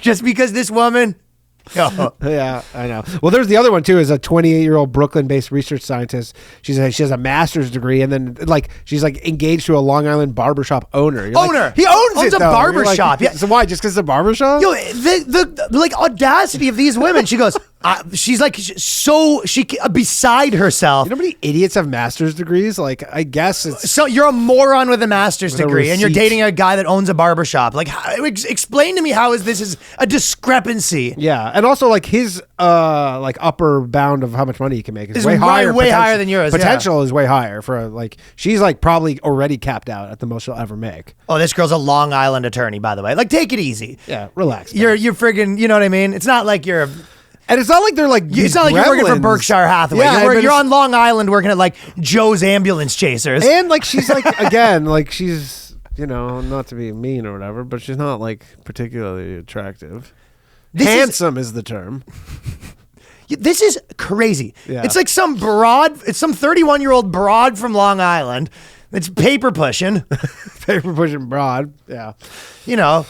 Just because this woman... Yeah, I know. Well, there's the other one too. Is a 28-year-old Brooklyn-based research scientist. She has a master's degree, and then like she's like engaged to a Long Island barbershop owner. He owns a barbershop. Like, yeah. So why? Just because it's a barbershop? Yo, the like audacity of these women. She goes. She's like beside herself. You know how many idiots have master's degrees? Like, I guess it's... So you're a moron with a master's degree and you're dating a guy that owns a barbershop. Like, explain to me how this is a discrepancy. Yeah, and also like his like upper bound of how much money he can make is way higher than yours. Potential is way higher for like she's like probably already capped out at the most she'll ever make. Oh, this girl's a Long Island attorney, by the way. Like, take it easy. Yeah, relax. You're friggin', you know what I mean? It's not like you're... And it's not like they're like... It's not like you're working for Berkshire Hathaway. Yeah, you're on Long Island working at like Joe's Ambulance Chasers. And like she's like, again, like she's, you know, not to be mean or whatever, but she's not like particularly attractive. Handsome is the term. This is crazy. Yeah. It's like some 31-year-old broad from Long Island. It's paper pushing. Paper pushing broad. Yeah. You know.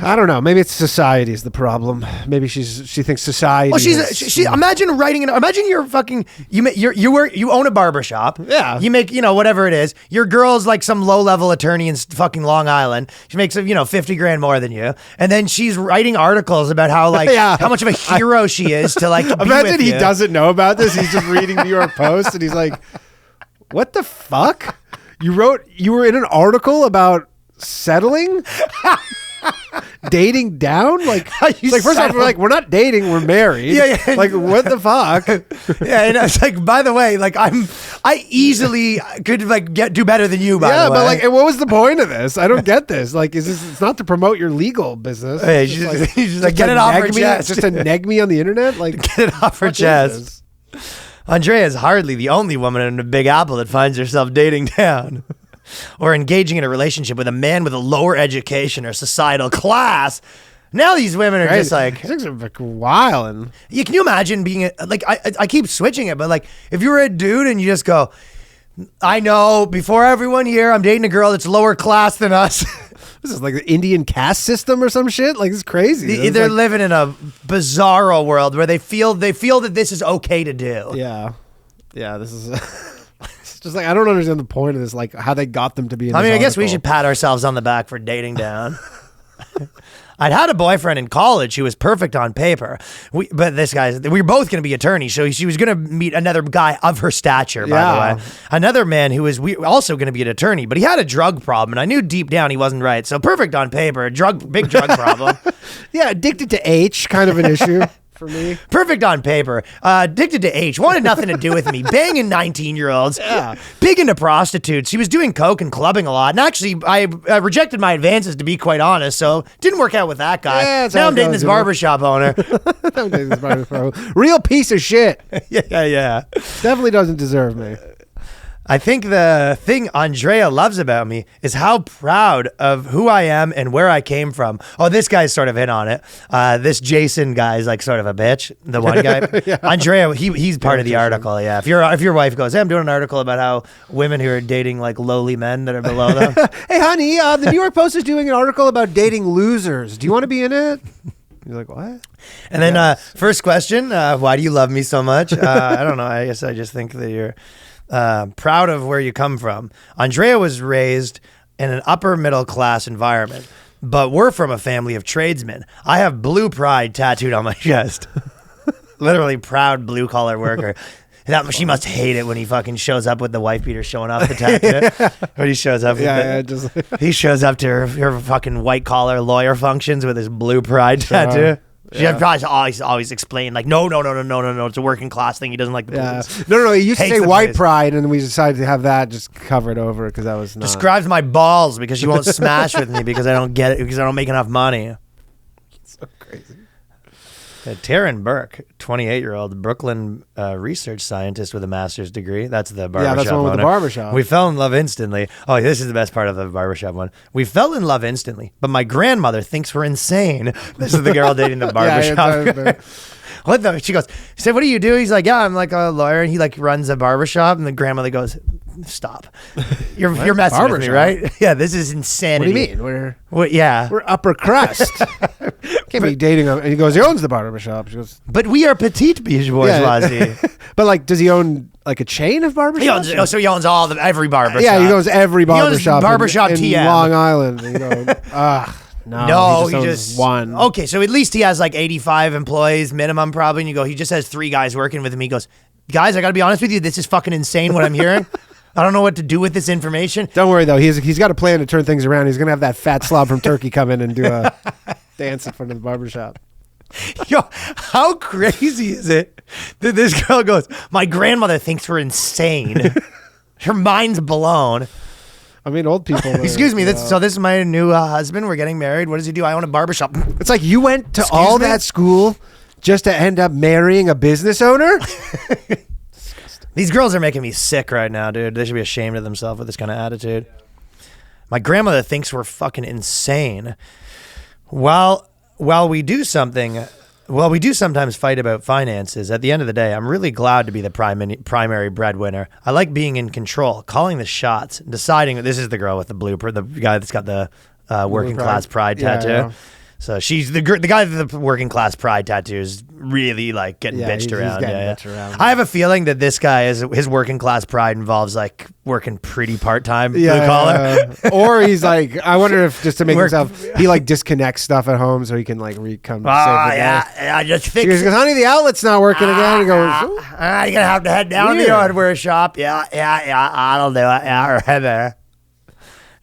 I don't know. Maybe it's society is the problem. Maybe she thinks society. Well, imagine imagine you're fucking you own a barbershop. Yeah. You make, whatever it is. Your girl's like some low-level attorney in fucking Long Island. She makes 50 grand more than you. And then she's writing articles about how like how much of a hero she is to like imagine he doesn't know about this. He's just reading New York Post and he's like, "What the fuck? You were in an article about settling?" Dating down? Like, it's like first off, we're not dating, we're married. Yeah. Like, what the fuck? Yeah, and it's like, by the way, like I easily could like do better than you, by the way. Yeah, but like, what was the point of this? I don't get this. Like, it's not to promote your legal business. Hey, you just like get it off her chest. Just to neg me on the internet? Like, get it off her chest. Andrea is hardly the only woman in the Big Apple that finds herself dating down. Or engaging in a relationship with a man with a lower education or societal class. Now these women are just like... These are like wild. Yeah, can you imagine being... I keep switching it, but like, if you were a dude and you just go... I know. Before everyone here, I'm dating a girl that's lower class than us. This is like the Indian caste system or some shit. Like, it's crazy. They're living in a bizarro world where they feel that this is okay to do. Yeah. This is... It's just like, I don't understand the point of this, like how they got them to be in this I guess we article. should pat ourselves on the back for dating down. I'd had a boyfriend in college who was perfect on paper. We were both going to be attorneys, so she was going to meet another guy of her stature, by the way. Another man who was also going to be an attorney, but he had a drug problem, and I knew deep down he wasn't right. So perfect on paper, big drug problem. Yeah, addicted to H, kind of an issue. For me, perfect on paper, addicted to H, wanted nothing to do with me, banging 19-year-olds, big into prostitutes. She was doing coke and clubbing a lot, and actually, I rejected my advances, to be quite honest, so didn't work out with that guy. Yeah, now I'm dating this barbershop owner. Real piece of shit. Yeah. Definitely doesn't deserve me. I think the thing Andrea loves about me is how proud of who I am and where I came from. Oh, this guy's sort of in on it. This Jason guy is like sort of a bitch. The one guy, Andrea, he's part of the article. Yeah, if your wife goes, hey, I'm doing an article about how women who are dating like lowly men that are below them. Hey, honey, the New York Post is doing an article about dating losers. Do you want to be in it? You're like, what? And then first question, why do you love me so much? I don't know. I guess I just think that you're proud of where you come from. Andrea was raised in an upper middle class environment, but we're from a family of tradesmen. I have blue pride tattooed on my chest. Literally proud blue collar worker. She must hate it when he fucking shows up with the wife beater showing off the tattoo. When he shows up, he shows up to her fucking white collar lawyer functions with his blue pride tattoo. She probably always explained like, no, it's a working class thing. He doesn't like the police. No, he used to say white pride, and we decided to have that just covered over because that was not. Describes my balls because she won't smash with me because I don't get it because I don't make enough money. So crazy. Taryn Burke, 28-year-old Brooklyn research scientist with a master's degree. That's the barbershop. Yeah, that's the one with the barbershop. We fell in love instantly. Oh, this is the best part of the barbershop one. We fell in love instantly, but my grandmother thinks we're insane. This is the girl dating the barbershop. What the? She said, what do you do? He's like, yeah, I'm like a lawyer. And he like runs a barbershop. And the grandmother goes, stop. You're messing with me, right? Yeah, this is insanity. What do you mean? We're upper crust. Can't be dating him. And he goes, he owns the barbershop. She goes, but we are petite bourgeoisie. Yeah. But like, does he own like a chain of barbershops? He owns every barbershop. Yeah, he owns every barbershop. Barbershop in TM. Long Island. And you go, No, he just one. Okay, so at least he has like 85 employees minimum probably. And you go, he just has 3 guys working with him. He goes, guys, I got to be honest with you. This is fucking insane what I'm hearing. I don't know what to do with this information. Don't worry, though. He's got a plan to turn things around. He's going to have that fat slob from Turkey come in and do a dance in front of the barbershop. Yo, how crazy is it that this girl goes, my grandmother thinks we're insane. Her mind's blown. I mean, old people. Excuse me. This is my new husband. We're getting married. What does he do? I own a barbershop. It's like you went to that school just to end up marrying a business owner? These girls are making me sick right now, dude. They should be ashamed of themselves with this kind of attitude. My grandmother thinks we're fucking insane. While we do sometimes fight about finances, at the end of the day, I'm really glad to be the primary breadwinner. I like being in control, calling the shots, deciding. This is the girl with the blueprint, the guy that's got the working class pride tattoo. Yeah. So she's the guy with the working class pride tattoo is really like getting bitched around. Bitched around. I have a feeling that this guy his working class pride involves like working pretty part-time blue collar. Or he's like, I wonder if just to make himself, he like disconnects stuff at home so he can like come save the day. I just think. She goes, honey, the outlet's not working again. He goes, you're gonna have to head down to the hardware shop. Yeah, I'll do it. Yeah, right there.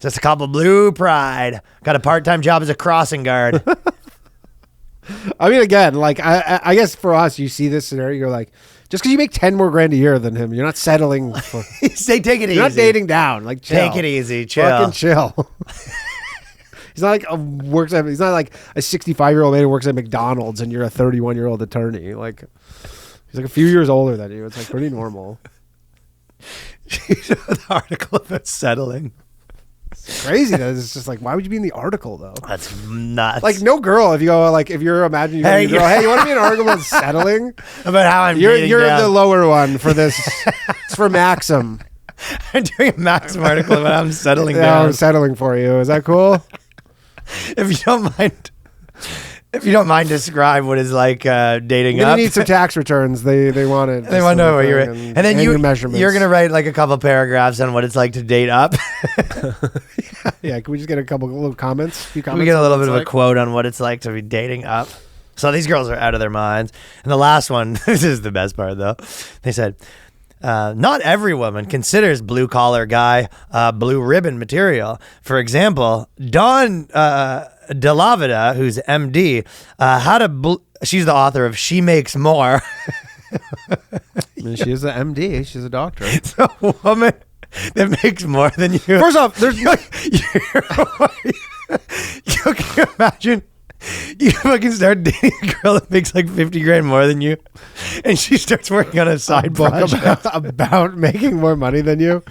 Just a couple blue pride. Got a part-time job as a crossing guard. I mean, again, like I guess for us, you see this scenario, you're like, just because you make 10 more grand a year than him, you're not settling for. Say, take it easy. You're not dating down. Like, chill. Take it easy. Chill. Fucking chill. He's not like he's not like a 65-year-old man who works at McDonald's and you're a 31-year-old attorney. Like, he's like a few years older than you. It's like pretty normal. The article about settling. It's crazy that it's just like, why would you be in the article though? That's nuts. Like no girl, if you're imagining a girl, hey, you want to be in an article about settling? About how I'm You're the lower one for this. It's for Maxim. I'm doing a Maxim article, but I'm settling Yeah, down. I'm settling for you. Is that cool? If you don't mind, describe what it's like dating You're up. gonna need some tax returns. They want it. They want to know what you're, and then your measurements. you're gonna write like a couple paragraphs on what it's like to date up. Yeah, can we just get a couple little comments? Few Can comments we get a on little what bit it's of a quote on what it's like to be dating up. So these girls are out of their minds. And the last one, this is the best part though. They said, not every woman considers blue collar guy blue ribbon material. For example, Dawn Delavida, who's MD, she's the author of She Makes More. I mean, she is an MD. She's a doctor. It's a woman that makes more than you. First off, there's You can you imagine you fucking start dating a girl that makes like 50 grand more than you, and she starts working on a side book project. about making more money than you.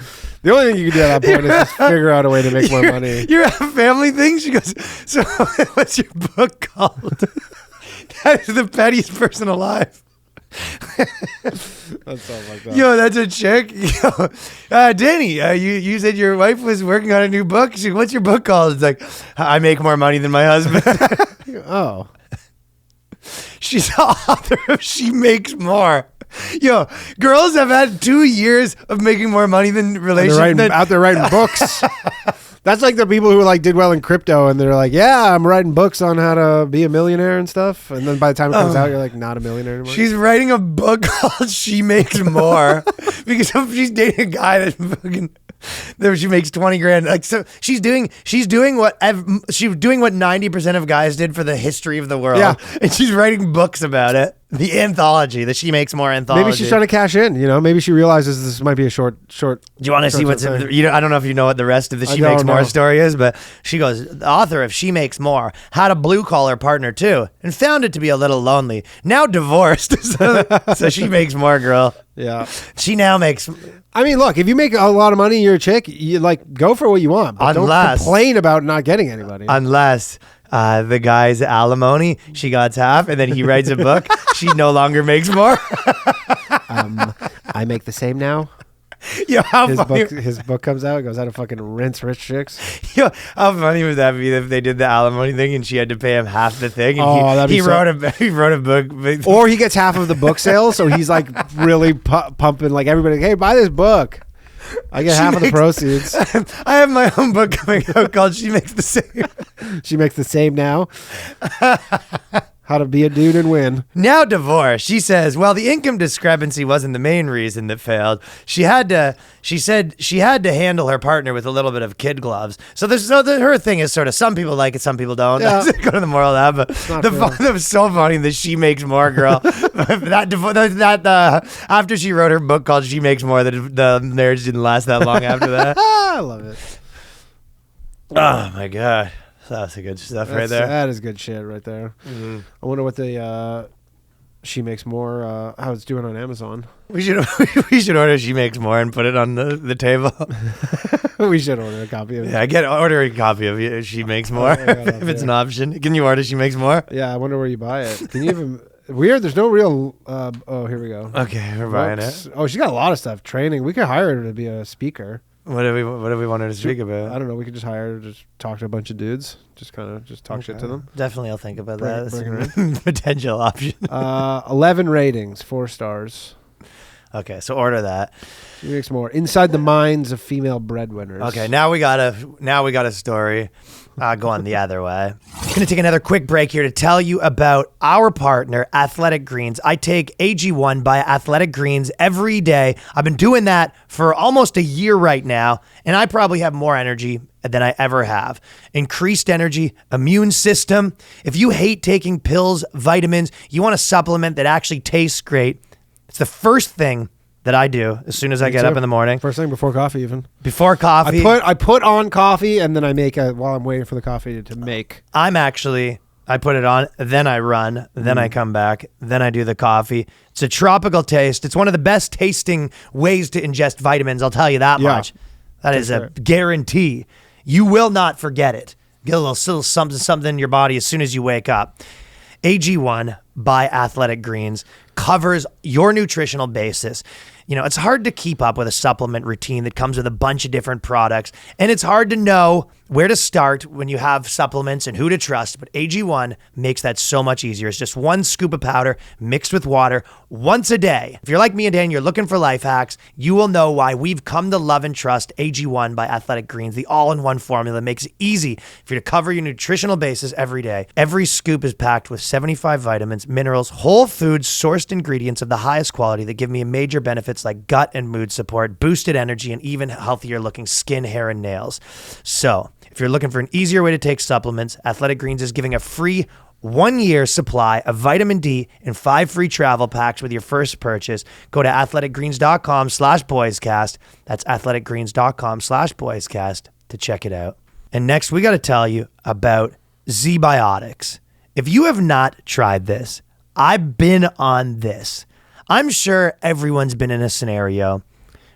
The only thing you can do at that point is just figure out a way to make more money. You're at a family thing. She goes, so what's your book called? That is the pettiest person alive. That's something like that. Yo, that's a chick. Yo, Danny, you said your wife was working on a new book. She, what's your book called? It's like, I make more money than my husband. Oh. She's the author of She Makes More. Yo, girls have had 2 years of making more money than relationships. Out there writing books. That's like the people who like did well in crypto and they're like, yeah, I'm writing books on how to be a millionaire and stuff. And then by the time it comes out, you're like not a millionaire anymore. She's writing a book called She Makes More because she's dating a guy that fucking she makes 20 grand. Like, so she's doing what 90% of guys did for the histoy of the world. Yeah. And she's writing books about it. The anthology, the She Makes More anthology. Maybe she's trying to cash in, you know? Maybe she realizes this might be a short. Do you want to see what's thing. I don't know if you know what the rest of the She don't Makes More know. story is, but she goes, the author of She Makes More had a blue collar partner too and found it to be a little lonely. Now divorced. so she makes more, girl. Yeah. She now makes. I mean, look, if you make a lot of money and you're a chick, you like go for what you want. But don't complain about not getting anybody. Unless the guy's alimony, she got half, and then he writes a book. She no longer makes more. I make the same now. Yo, how funny! His book comes out. It goes, how to fucking rinse rich chicks. Yo, how funny would that be if they did the alimony thing and she had to pay him half the thing? And he wrote a book. Or he gets half of the book sale, so he's like really pumping like everybody. Hey, buy this book. I get half of the proceeds. I have my own book coming out called She Makes the Same. She makes the same now. How to be a dude and win. Now divorced. She says, well, the income discrepancy wasn't the main reason that failed. She said she had to handle her partner with a little bit of kid gloves. Her thing is sort of, some people like it, some people don't. Yeah. Go to the moral of that. But that was so funny that She Makes More, girl. After she wrote her book called She Makes More, the marriage didn't last that long after that. I love it. Oh my God. That's the good stuff right there. That is good shit right there. Mm-hmm. I wonder what the She Makes More, how it's doing on Amazon. We should order She Makes More and put it on the table. We should order a copy of it. Yeah, order a copy of She Makes More if it's an option. Can you order She Makes More? Yeah, I wonder where you buy it. Can you even... Weird, there's no real... oh, here we go. Okay, we're buying it. Oh, she's got a lot of stuff. Training. We could hire her to be a speaker. What do we want her to speak about? I don't know. We could just hire her to just talk to a bunch of dudes. Just talk shit to them. Definitely, I'll think about Bring that. her That's a potential option. 11 ratings, 4 stars. Okay, so order that. She Makes More. Inside the minds of female breadwinners. Okay, now we got a story. Going the other way. I'm gonna take another quick break here to tell you about our partner, Athletic Greens. I take AG1 by Athletic Greens every day. I've been doing that for almost a year right now, and I probably have more energy than I ever have. Increased energy, immune system. If you hate taking pills, vitamins, you want a supplement that actually tastes great, it's the first thing that I do as soon as I get up in the morning. First thing before coffee, even. Before coffee. I put on coffee and then I make while I'm waiting for the coffee to make. I put it on, then I run, then I come back, then I do the coffee. It's a tropical taste. It's one of the best tasting ways to ingest vitamins, I'll tell you that much. That is a guarantee. You will not forget it. Get a little something in your body as soon as you wake up. AG1 by Athletic Greens covers your nutritional basis. it's hard to keep up with a supplement routine that comes with a bunch of different products. And it's hard to know where to start when you have supplements and who to trust. But AG1 makes that so much easier. It's just 1 scoop of powder mixed with water once a day. If you're like me and Dan, you're looking for life hacks, you will know why we've come to love and trust AG1 by Athletic Greens. The all-in-one formula makes it easy for you to cover your nutritional basis every day. Every scoop is packed with 75 vitamins, minerals, whole foods, sourced ingredients of the highest quality that give me major benefits like gut and mood support, boosted energy, and even healthier looking skin, hair, and nails. So if you're looking for an easier way to take supplements, Athletic Greens is giving a free 1-year supply of vitamin D and 5 free travel packs with your first purchase. Go to athleticgreens.com/boyscast. That's athleticgreens.com/boyscast to check it out. And next, we got to tell you about ZBiotics. If you have not tried this, I've been on this. I'm sure everyone's been in a scenario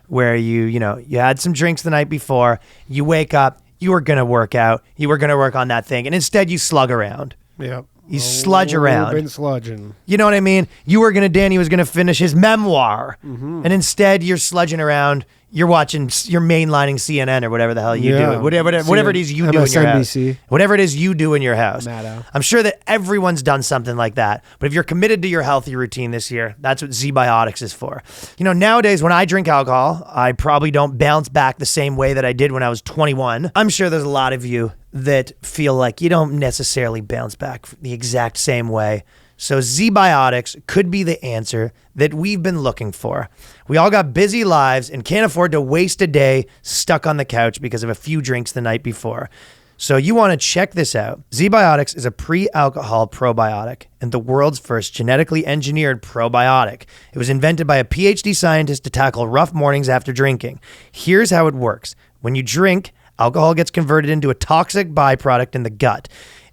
where you had some drinks the night before, you wake up, you were going to work out, you were going to work on that thing, and instead you slug around. Yep. You sludge around. Been sludging. You know what I mean? Danny was going to finish his memoir, and instead you're sludging around. You're mainlining CNN or whatever the hell you do. Whatever it is you do in your house. Whatever it is you do in your house. Maddow. I'm sure that everyone's done something like that. But if you're committed to your healthy routine this year, that's what ZBiotics is for. Nowadays when I drink alcohol, I probably don't bounce back the same way that I did when I was 21. I'm sure there's a lot of you that feel like you don't necessarily bounce back the exact same way. So ZBiotics could be the answer that we've been looking for. We all got busy lives and can't afford to waste a day stuck on the couch because of a few drinks the night before. So you want to check this out. ZBiotics is a pre-alcohol probiotic and the world's first genetically engineered probiotic. It was invented by a PhD scientist to tackle rough mornings after drinking. Here's how it works. When you drink, alcohol gets converted into a toxic byproduct in the gut.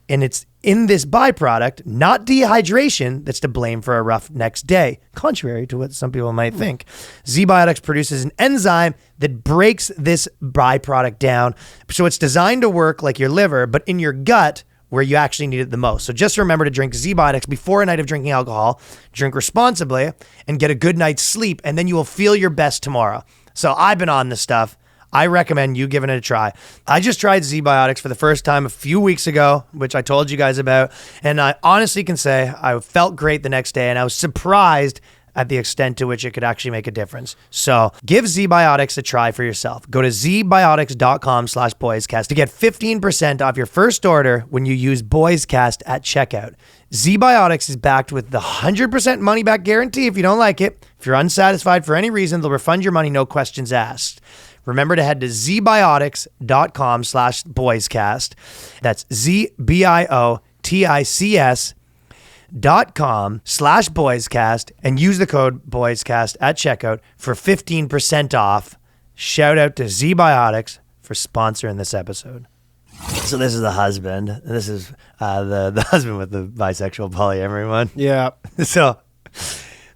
And it's in this byproduct, not dehydration, that's to blame for a rough next day, contrary to what some people might think. ZBiotics produces an enzyme that breaks this byproduct down. So it's designed to work like your liver, but in your gut where you actually need it the most. So just remember to drink ZBiotics before a night of drinking alcohol, drink responsibly, and get a good night's sleep, and then you will feel your best tomorrow. So I've been on this stuff. I recommend you giving it a try. I just tried ZBiotics for the first time a few weeks ago, which I told you guys about. And I honestly can say I felt great the next day, and I was surprised at the extent to which it could actually make a difference. So give ZBiotics a try for yourself. Go to zbiotics.com/boyscast to get 15% off your first order when you use BOYSCAST at checkout. ZBiotics is backed with the 100% money back guarantee if you don't like it. If you're unsatisfied for any reason, they'll refund your money, no questions asked. Remember to head to zbiotics.com/boyscast. That's zbiotics.com/boyscast and use the code boyscast at checkout for 15% off. Shout out to ZBiotics for sponsoring this episode. So this is the husband. This is the husband with the bisexual polyamory one. Yeah. So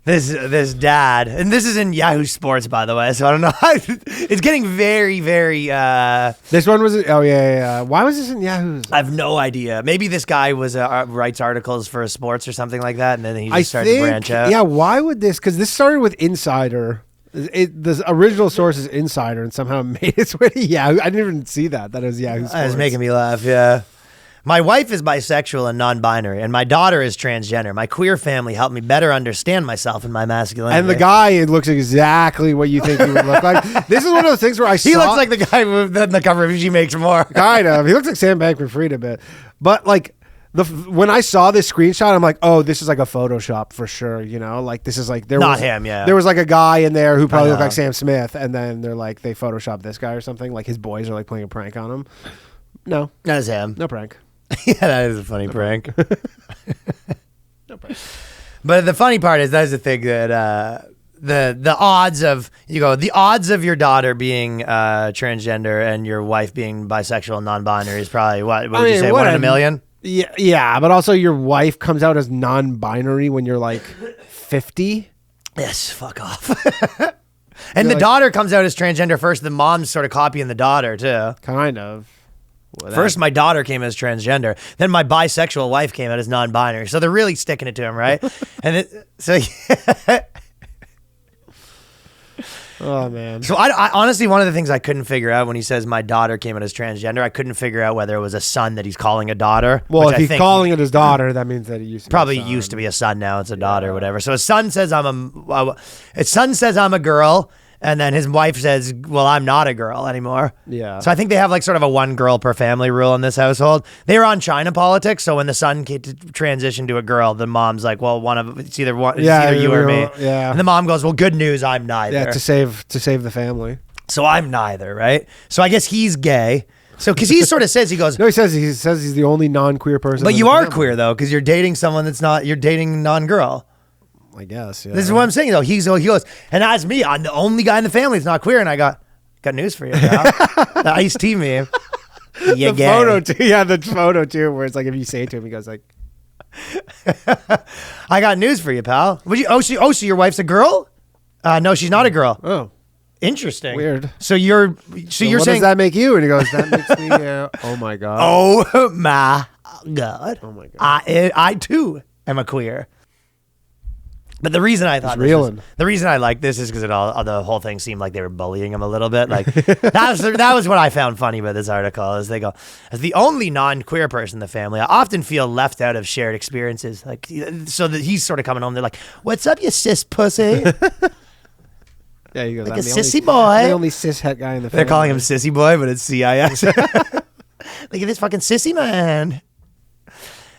this dad, and this is in Yahoo Sports, by the way, so I don't know. It's getting very, very... This one was... Oh, yeah. Why was this in Yahoo? I have no idea. Maybe this guy writes articles for sports or something like that, and then he just started to branch out. Yeah, why would this... Because this started with Insider. The original source is Insider, and somehow made its way to Yahoo. I didn't even see that it was Yahoo Sports. That was making me laugh, yeah. My wife is bisexual and non-binary, and my daughter is transgender. My queer family helped me better understand myself and my masculinity. And the guy, it looks exactly what you think he would look like. This is one of those things where He looks like the guy on the cover of She Makes More. Kind of. He looks like Sam Bankman-Fried a bit. But like, when I saw this screenshot, I'm like, oh, this is like a Photoshop for sure. Like this is like there him, yeah. There was like a guy in there who probably looked like Sam Smith, and then they're like they photoshopped this guy or something. Like his boys are like playing a prank on him. No, that is him. No prank. Yeah, that is a funny prank. No prank. But the funny part is that's the thing that the odds of the odds of your daughter being transgender and your wife being bisexual and non-binary is probably what would you say 1 in a million? Yeah, but also your wife comes out as non-binary when you're like 50. Yes, fuck off. And the daughter comes out as transgender first. The mom's sort of copying the daughter too. Kind of. First, my daughter came as transgender. Then my bisexual wife came out as non-binary. So they're really sticking it to him, right? And Oh man. So I honestly, one of the things I couldn't figure out when he says my daughter came out as transgender, I couldn't figure out whether it was a son that he's calling a daughter. Well, which if I he's think calling it his daughter, that means that he used to probably be a son. used to be a son. Now it's a daughter or whatever. So his son says his son says I'm a girl. And then his wife says, well, I'm not a girl anymore. Yeah. So I think they have like sort of a one girl per family rule in this household. They were on China politics. So when the son transitioned to a girl, the mom's like, well, it's either you or me. Yeah. And the mom goes, well, good news, I'm neither. Yeah, to save the family. So I'm neither, right? So I guess he's gay. So because he sort of says, he goes, No, he says he's the only non-queer person. but in you the are family. queer though, because you're dating someone that's not, you're dating non-girl. I guess. Yeah. This is what I'm saying though. He goes, and as me, I'm the only guy in the family that's not queer. And I got news for you, pal. The Ice-T meme. You the gay. photo too. Yeah, the photo too, where it's like if you say it to him, he goes like, I got news for you, pal. So your wife's a girl? No, she's not a girl. "Oh, Interesting. weird." So you're what saying does that make you? And he goes, "That makes me." Oh my god. oh my god. Oh my god. I too am a queer. But the reason I thought the reason I like this is because the whole thing seemed like they were bullying him a little bit. Like that was what I found funny about this article. Is they go, as the only non-queer person in the family, I often feel left out of shared experiences. Like so that he's sort of coming home. They're like, "What's up, you cis pussy?" Yeah, he goes, like "I'm a the sissy only, boy." I'm the only cishet guy in the family. They're calling him sissy boy, but it's CIS. Look at this fucking sissy man. And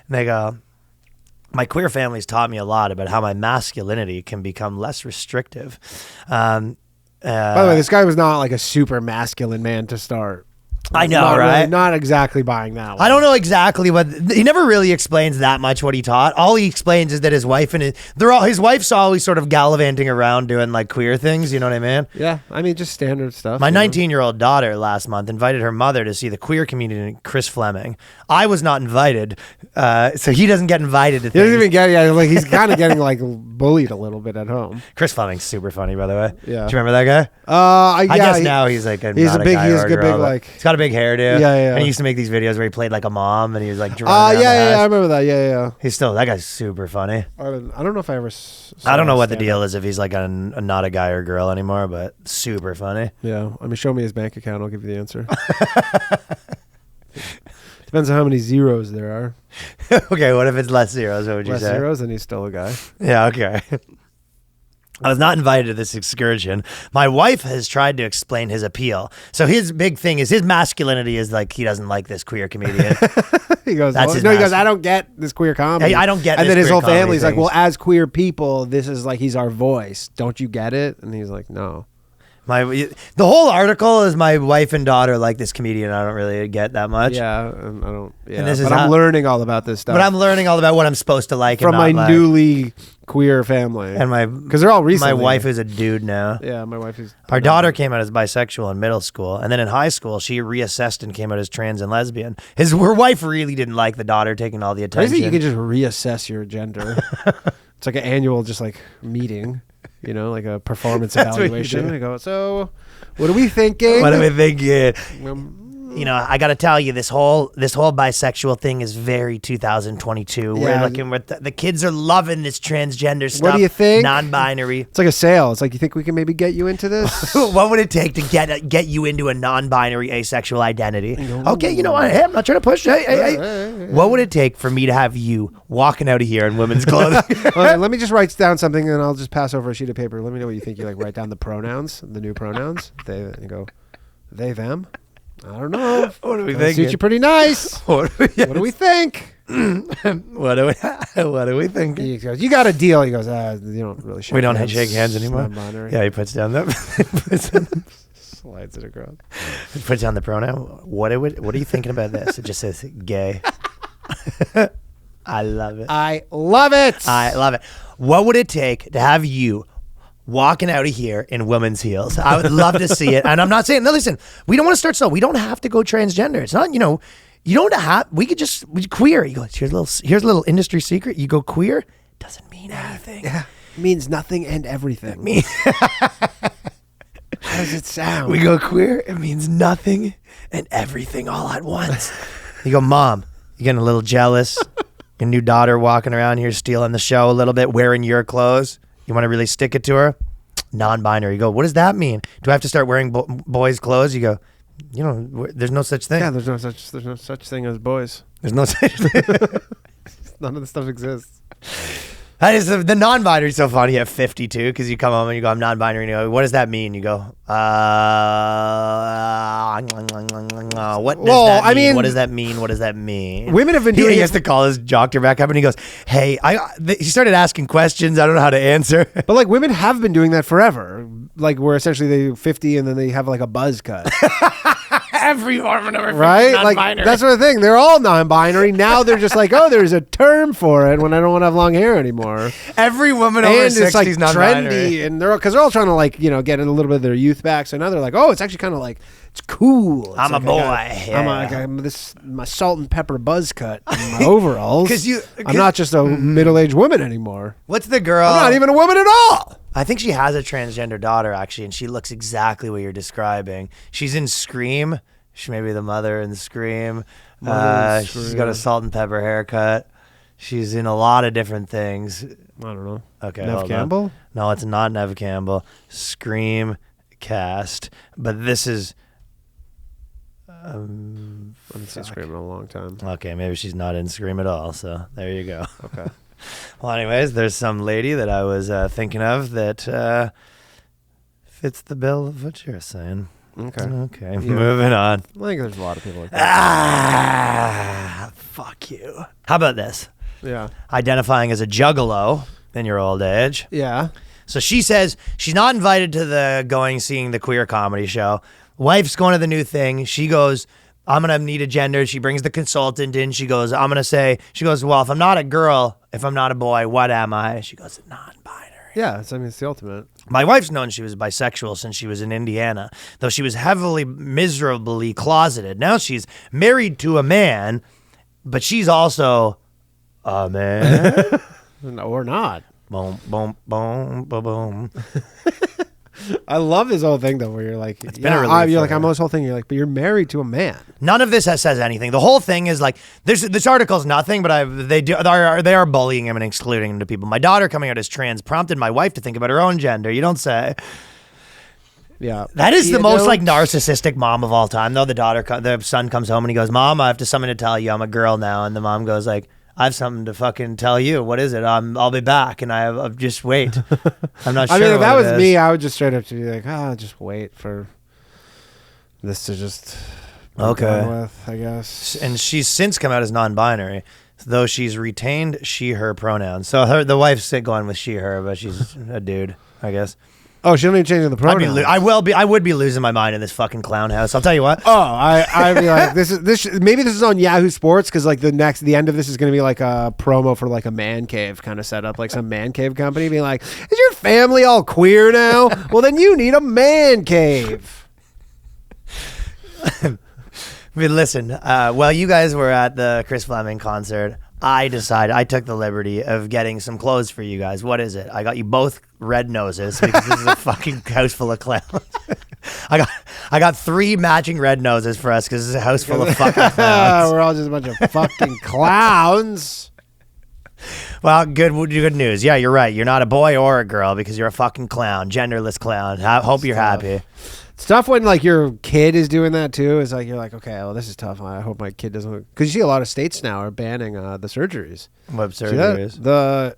they go, my queer family's taught me a lot about how my masculinity can become less restrictive. By the way, this guy was not like a super masculine man to start. I know, Not right? really- not exactly buying that one. I don't know exactly what he never really explains that much what he taught. All he explains is that his wife and his wife's always sort of gallivanting around doing like queer things. You know what I mean? Yeah, I mean just standard stuff. My you know? 19-year-old daughter last month invited her mother to see the queer comedian Chris Fleming. I was not invited, so he doesn't get invited to He doesn't things. even get like he's kind of getting like bullied a little bit at home. Chris Fleming's super funny, by the way. Yeah. Do you remember that guy? I guess now he's like he's not a big guy he's or a good girl, big but like he's got a big hairdo. Yeah. And he used to make these videos where he played like a mom and he was like driving yeah, around the I house. remember that. Yeah. He's still that guy's super funny. I don't know if I ever. I don't know what the deal is if he's like not a guy or girl anymore, but super funny. Yeah, I mean, show me his bank account. I'll give you the answer. Depends on how many zeros there are. Okay, what if it's less zeros? What would you Less say? zeros, and he's still a guy. Yeah, okay. I was not invited to this excursion. My wife has tried to explain his appeal. So his big thing is his masculinity is like he doesn't like this queer comedian. He goes, That's his he goes, mask. I don't get this queer comedy. I don't get And this then his queer whole comedy family's like, things. well, as queer people, this is like, he's our voice. Don't you get it? And he's like, no. The whole article is my wife and daughter like this comedian. I don't really get that much. Yeah, and I don't. Yeah, And this is but I'm how- learning all about this stuff. But I'm learning all about what I'm supposed to like from and my not like. newly queer family. And my because they're all recently. My wife is a dude now. Yeah, my wife is. Our daughter came out as bisexual in middle school, and then in high school she reassessed and came out as trans and lesbian. Her wife really didn't like the daughter taking all the attention. Crazy, you can just reassess your gender. It's like an annual, just like meeting. You know, like a performance That's what you evaluation. do. I go, so what are we thinking? What do we think? Um, You know, I got to tell you, this whole bisexual thing is very 2022. Yeah. We're looking with the kids are loving this transgender stuff. What do you think? Non-binary. It's like a sale. It's like, you think we can maybe get you into this? What would it take to get you into a non-binary asexual identity? Okay, you know what? Hey, I'm not trying to push. Hey. What would it take for me to have you walking out of here in women's clothing? Okay, let me just write down something, and I'll just pass over a sheet of paper. Let me know what you think. You like write down the pronouns, the new pronouns. They and go, they, them. I don't know. What do we Suit think? you pretty nice. What What do we think? What do we think? He goes, you got a deal. He goes, you don't really shake We don't hands. shake hands anymore. Non-binary. Yeah, he puts down the Slides it across. puts down the pronoun. What are you thinking about this? It just says gay. I love it. I love it. I love it. What would it take to have you walking out of here in women's heels? I would love to see it. And I'm not saying, no, listen, we don't want to start slow. We don't have to go transgender. It's not, you don't have, we could just, queer. You go, here's a little industry secret. You go queer, doesn't mean anything. Yeah. Means nothing and everything. How does it sound? We go queer, it means nothing and everything all at once. You go, Mom, you getting a little jealous? Your new daughter walking around here stealing the show a little bit, wearing your clothes. You want to really stick it to her? non-binary. You go, what does that mean? Do I have to start wearing boys' clothes? You go, there's no such thing. Yeah, there's no such thing as boys. There's no such thing. None of the stuff exists. That is the non-binary is so funny at 52 because you come home and you go, I'm non-binary. And you go, what does that mean? You go, what does that mean? What does that mean? What does that mean? Women have been doing He has to call his doctor back up and he goes, hey, he started asking questions. I don't know how to answer. But like women have been doing that forever. Like where essentially they 50 and then they have like a buzz cut. Every woman over 50 right? non-binary. Like that's the thing. They're all non-binary. Now they're just like, oh, there's a term for it when I don't want to have long hair anymore. Every woman over 60 it's like is non-binary. trendy, and they're all trying to like get a little bit of their youth back. So now they're like, oh, it's actually kind of like it's cool. It's I'm like a boy. I'm my salt and pepper buzz cut in my overalls. I'm not just a middle-aged woman anymore. What's the girl? I'm not even a woman at all. I think she has a transgender daughter actually, and she looks exactly what you're describing. She's in Scream. She may be the mother in Scream. She's got a salt and pepper haircut. She's in a lot of different things. I don't know. Okay, Nev Campbell? On. No, it's not Nev Campbell. Scream cast, but this is. I haven't seen Scream in a long time. Okay, maybe she's not in Scream at all. So there you go. Okay. Well, anyways, there's some lady that I was thinking of that fits the bill of what you're saying. Okay. Yeah. Moving on. I think there's a lot of people like that. Fuck you. How about this? Yeah. Identifying as a juggalo in your old age. Yeah. So she says she's not invited to seeing the queer comedy show. Wife's going to the new thing. She goes, I'm going to need a gender. She brings the consultant in. She goes, well, if I'm not a girl, if I'm not a boy, what am I? She goes, non-binary. Yeah, it's the ultimate. My wife's known she was bisexual since she was in Indiana, though she was miserably closeted. Now she's married to a man, but she's also a man. Or not. Boom, boom, boom, boom, boom. I love this whole thing though, where you're like, you're like, I'm on this whole thing. You're like, but you're married to a man. None of this says anything. The whole thing is like, this article's nothing, but they are bullying him and excluding him to people. My daughter coming out as trans prompted my wife to think about her own gender. You don't say. Yeah, that is the most like narcissistic mom of all time. Though the son comes home and he goes, "Mom, I have something to tell you. I'm a girl now." And the mom goes like, I have something to fucking tell you. What is it? I'll be back, and I'll just wait. I'm not sure. I mean, if that was me, I would just straight up to be like, just wait for this to just be done with, I guess. And she's since come out as non-binary, though she's retained she/her pronouns. So the wife's going with she/her, but she's a dude, I guess. Oh, she don't even change the pronoun. I would be losing my mind in this fucking clown house. I'll tell you what. Oh, I'd be like, maybe this is on Yahoo Sports because like the end of this is going to be like a promo for like a man cave kind of setup, like some man cave company being like, is your family all queer now? Well, then you need a man cave. I mean, listen, while you guys were at the Chris Fleming concert, I took the liberty of getting some clothes for you guys. What is it? I got you both red noses because this is a fucking house full of clowns. I got 3 matching red noses for us because this is a house full of fucking clowns. We're all just a bunch of fucking clowns. Well, good news. Yeah, you're right. You're not a boy or a girl because you're a fucking clown, genderless clown. I hope you're happy. It's tough when like your kid is doing that too. It's like you're like, okay, well, this is tough. I hope my kid doesn't, because you see a lot of states now are banning the surgeries. What surgeries? The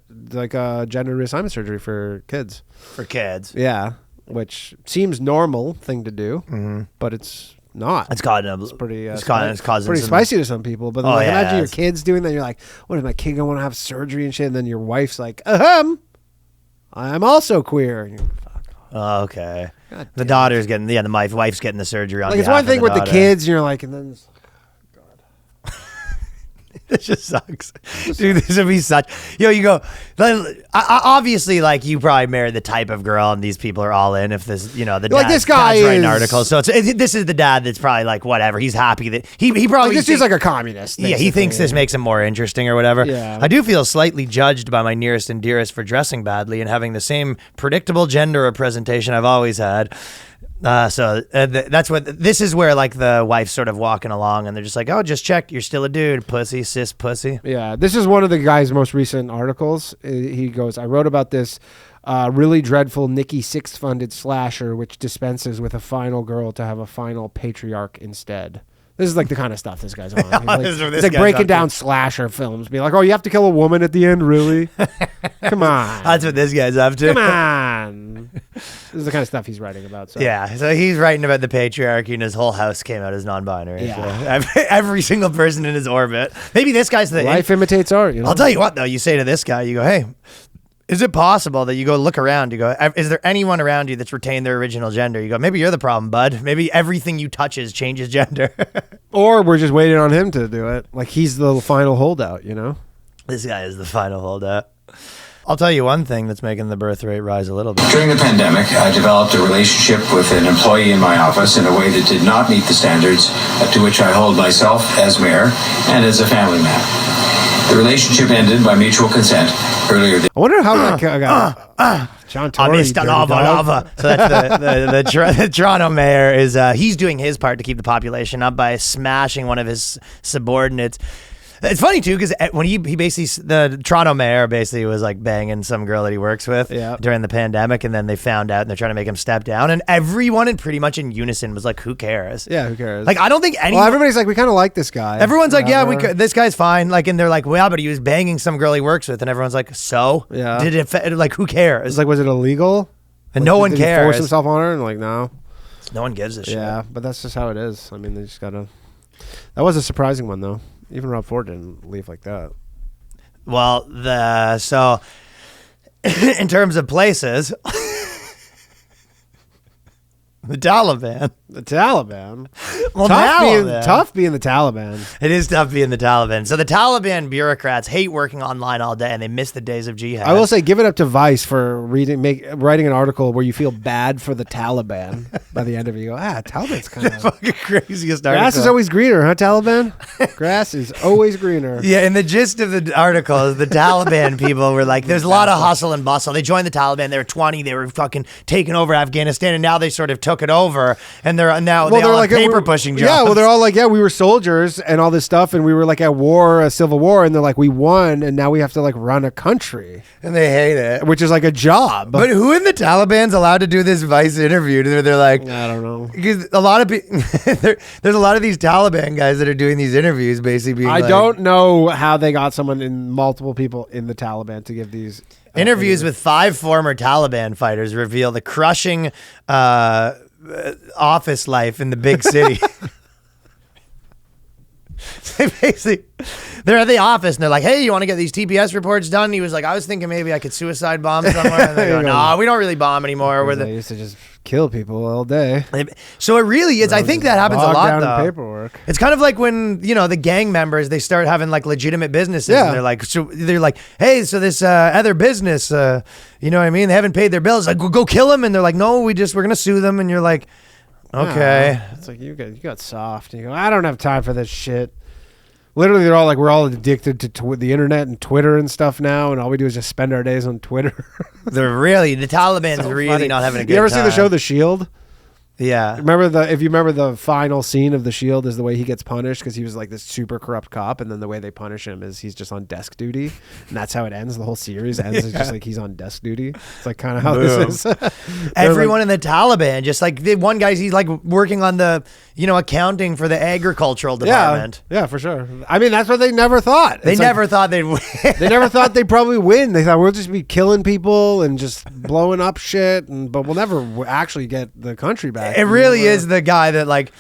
gender reassignment surgery for kids. For kids. Yeah, which seems normal thing to do, but it's not. It's pretty. It's causing pretty spicy to some people. But imagine your kids doing that. You're like, what is my kid gonna want to have surgery and shit? And then your wife's like, I'm also queer. And you're like, fuck. Oh, okay. The daughter's getting the wife's getting the surgery on. Like it's one thing with the kids, and you're like, and then. It just sucks. Dude, this would be such... you go... obviously, like, you probably married the type of girl, and these people are all in if this, the dad... Like, this guy is... writing articles. So this is the dad that's probably like, whatever. He's happy that... He probably... Like, this is like a communist. Yeah, he thinks this makes him more interesting or whatever. Yeah. I do feel slightly judged by my nearest and dearest for dressing badly and having the same predictable gender representation I've always had. That's what this is where like the wife's sort of walking along and they're just like, oh, just check, you're still a dude, pussy, cis pussy. Yeah, this is one of the guy's most recent articles. He goes, I wrote about this really dreadful Nikki Sixth funded slasher, which dispenses with a final girl to have a final patriarch instead. This is like the kind of stuff this guy's on. He's like breaking down slasher films, being like, "Oh, you have to kill a woman at the end, really? Come on." That's what this guy's up to. Come on. This is the kind of stuff he's writing about. So. Yeah, so he's writing about the patriarchy, and his whole house came out as non-binary. Yeah. So every single person in his orbit. Maybe this guy's the life imitates art. You know? I'll tell you what, though. You say to this guy, you go, "Hey, is it possible that you go look around? You go, is there anyone around you that's retained their original gender?" You go, "Maybe you're the problem, bud. Maybe everything you touches changes gender." Or we're just waiting on him to do it. Like he's the final holdout, you know? This guy is the final holdout. I'll tell you one thing that's making the birth rate rise a little bit. During the pandemic, I developed a relationship with an employee in my office in a way that did not meet the standards to which I hold myself as mayor and as a family man. The relationship ended by mutual consent earlier this I wonder how that got John Tory. Mr. Lava. So that's the Toronto mayor is he's doing his part to keep the population up by smashing one of his subordinates. It's funny too because when he basically the Toronto mayor basically was like banging some girl that he works with during the pandemic, and then they found out and they're trying to make him step down, and everyone in pretty much in unison was like, "Who cares?" Yeah, who cares? Like I don't think anyone. Well, everybody's like, we kind of like this guy. Everyone's like, "Yeah, this guy's fine." Like, and they're like, "Well, but he was banging some girl he works with," and everyone's like, "So? Yeah. Did it? Like, who cares?" It's like, was it illegal? And like, no one did he cares. force himself on her, and like, no. No one gives a shit. Yeah, but that's just how it is. I mean, they just gotta. That was a surprising one though. Even Rob Ford didn't leave like that. Well, so in terms of places, the Taliban. The Taliban. Well, tough being the Taliban. It is tough being the Taliban. So the Taliban bureaucrats hate working online all day, and they miss the days of jihad. I will say, give it up to Vice for writing an article where you feel bad for the Taliban. By the end of it, you go, Taliban's kind of fucking craziest article. Grass is always greener, huh, Taliban? Grass is always greener. Yeah, and the gist of the article is the Taliban people were like, there's a lot of hustle and bustle. They joined the Taliban. They were 20. They were fucking taking over Afghanistan, and now they sort of took it over, and they're all like paper pushing jobs. Yeah, well, they're all like, we were soldiers and all this stuff, and we were like at war, a civil war, and they're like, we won, and now we have to like run a country, and they hate it, which is like a job. But who in the Taliban's allowed to do this Vice interview? They're like, I don't know, because a lot of there's a lot of these Taliban guys that are doing these interviews, basically being. I don't know how they got multiple people in the Taliban to give these. Interviews with 5 former Taliban fighters reveal the crushing office life in the big city. They're at the office and they're like, "Hey, you want to get these TPS reports done?" And he was like, "I was thinking maybe I could suicide bomb somewhere." And they go, "No, we don't really bomb anymore." I used to just kill people all day. So it really is. I think that happens a lot, though. Paperwork. It's kind of like when the gang members, they start having like legitimate businesses, and they're like, "Hey, so this other business, you know what I mean? They haven't paid their bills. Like, go kill them." And they're like, "No, we're gonna sue them." And you're like, "Okay." It's like you got soft. And you go, "I don't have time for this shit." Literally, they're all like, we're all addicted to the internet and Twitter and stuff now, and all we do is just spend our days on Twitter. The Taliban's really funny. Not having a good time. You ever see the show The Shield? Yeah. If you remember the final scene of The Shield is the way he gets punished because he was like this super corrupt cop, and then the way they punish him is he's just on desk duty, and that's how it ends. The whole series ends is just like he's on desk duty. It's like kind of how this is. Everyone in the Taliban, just like the one guy's, he's like working on the accounting for the agricultural department. Yeah, for sure. I mean, that's what they never thought. They never thought they'd win. They never thought they'd probably win. They thought we'll just be killing people and just blowing up shit, but we'll never actually get the country back. It really is the guy that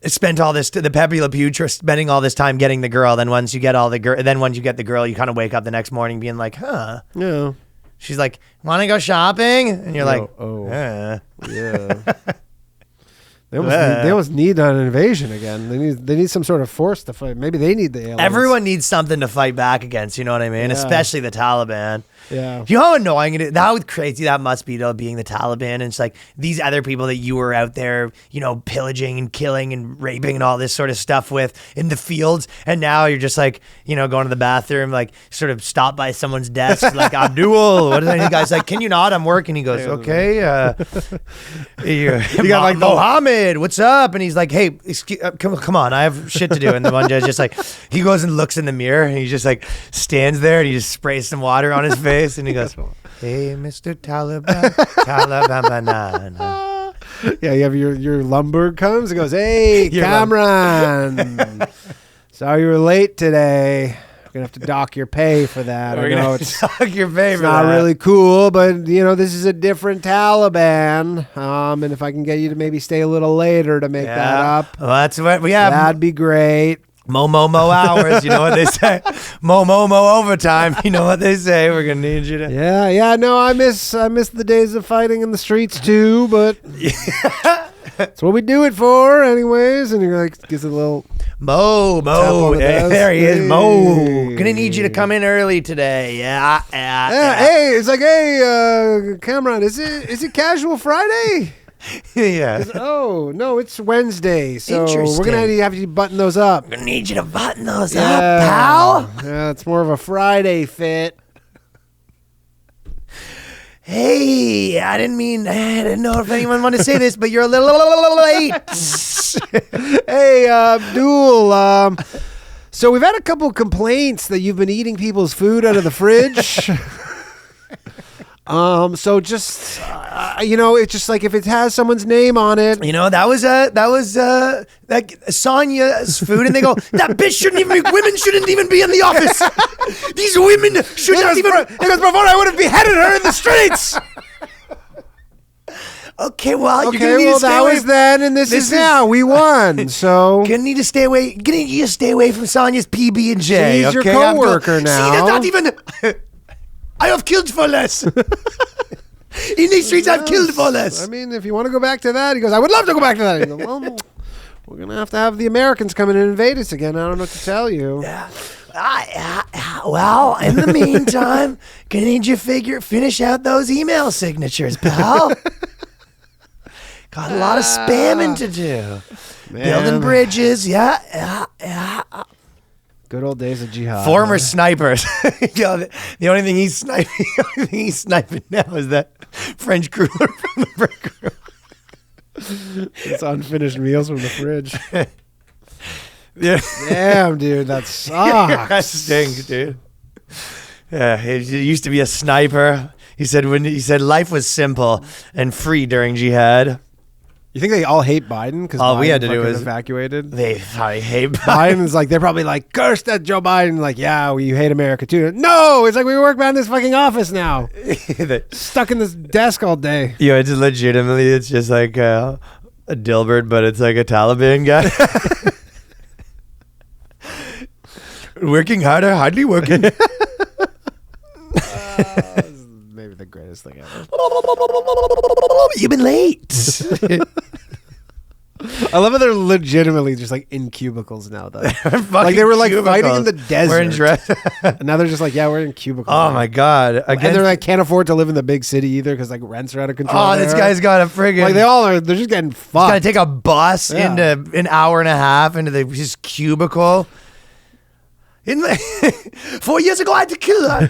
spent all this, the Pepe Le Pew spending all this time getting the girl. Then once you get the girl, you kind of wake up the next morning being like, huh. Yeah. She's like, want to go shopping? And you're like, yeah. They almost need an invasion again. They need some sort of force to fight. Maybe they need the aliens. Everyone needs something to fight back against, you know what I mean? Yeah. Especially the Taliban. Yeah. You know how annoying it is? How crazy that must be, though, being the Taliban. And it's like these other people that you were out there, pillaging and killing and raping and all this sort of stuff with in the fields. And now you're just like, going to the bathroom, like sort of stop by someone's desk, like, Abdul. What is that? You guys like, can you not? I'm working. He goes, okay. You got like Mohammed. Mohammed, what's up? And he's like, hey, come on, I have shit to do. And the one judge just like, he goes and looks in the mirror and he just like stands there and he just sprays some water on his face and he goes, hey, Mr. Taliban, Taliban banana. Yeah, you have your Lumberg comes and goes, hey, Cameron. Sorry you were late today. We're going to have to dock your pay for that. I know it's dock your pay for not that. really cool, but, this is a different Taliban. And if I can get you to maybe stay a little later to make that up, well, that's what we have. that'd be great. Mo hours, you know what they say. Mo overtime, you know what they say. We're gonna need you to. Yeah. No, I miss the days of fighting in the streets too, but that's what we do it for, anyways. And you're like, gives a little Mo. There he is, Mo. Gonna need you to come in early today. Yeah. Hey, it's like, hey, Cameron, is it Casual Friday? Yeah. Oh, no, it's Wednesday, so we're Interesting. going to have you button those up. I'm gonna need you to button those up, pal. Yeah, it's more of a Friday fit. Hey, I didn't know if anyone wanted to say this, but you're a little late. Hey, Abdul, so we've had a couple complaints that you've been eating people's food out of the fridge. So just, it's just like if it has someone's name on it. That was like Sonya's food, and they go, that bitch women shouldn't even be in the office. These women shouldn't even. Because before I would have beheaded her in the streets. Okay, well, you're Okay, gonna need well, to stay that away. was then, and this is now. We won, so. Gonna need to stay away. Gonna need you to stay away from Sonya's PB and J. She's your coworker now. See, that's not even. I have killed for less. In these streets, I've killed for less. I mean, if you want to go back to that, he goes, I would love to go back to that. He goes, well, we're going to have the Americans come in and invade us again. I don't know what to tell you. Yeah. Well, in the meantime, gonna need you to finish out those email signatures, pal. Got a lot of spamming to do. Man. Building bridges, yeah. Good old days of jihad. Former snipers. The only thing he's sniping now is that French cruller from the break room. It's unfinished meals from the fridge. Yeah. Damn, dude, that sucks. That stinks, dude. Yeah, he used to be a sniper. He said life was simple and free during jihad. You think they all hate Biden? Because all we had to do was evacuated. They probably hate Biden's like, they're probably like, curse that Joe Biden. Like, yeah, you hate America too. No, it's like we work behind this fucking office now. Stuck in this desk all day. It's legitimately, it's just like a Dilbert, but it's like a Taliban guy. Working harder, hardly working. This is maybe the greatest thing ever. You've been late. I love how they're legitimately just like in cubicles now, though. Like they were like fighting in the desert. We're in dress. And now they're just like, yeah, we're in cubicles. Oh now. my god! And they're like can't afford to live in the big city either because like rents are out of control. Oh, this guy's got a friggin' like they all are. They're just getting fucked. Gotta take a bus into an hour and a half into his cubicle. 4 years ago, I had to kill her.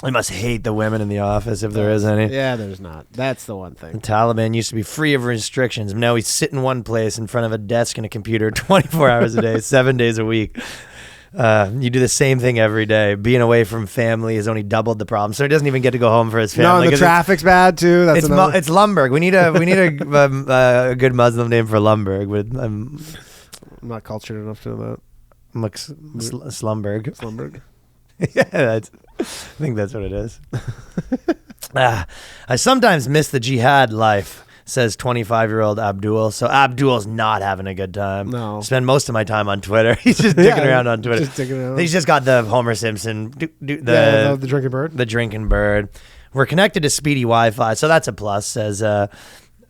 I must hate the women in the office if there is any. Yeah, there's not. That's the one thing. The Taliban used to be free of restrictions. Now he's sitting in one place in front of a desk and a computer 24 hours a day, 7 days a week. You do the same thing every day. Being away from family has only doubled the problem. So he doesn't even get to go home for his family. No, the traffic's bad too. That's it's Lumberg. We need a good Muslim name for Lumberg. I'm not cultured enough to know that. Slumberg. Slumberg. Yeah, I think that's what it is. I sometimes miss the jihad life, says 25-year-old Abdul. So Abdul's not having a good time. No. Spend most of my time on Twitter. He's just dicking around on Twitter. Just dicking around. He's just got the Homer Simpson, the drinking bird. The drinking bird. We're connected to speedy Wi-Fi, so that's a plus, says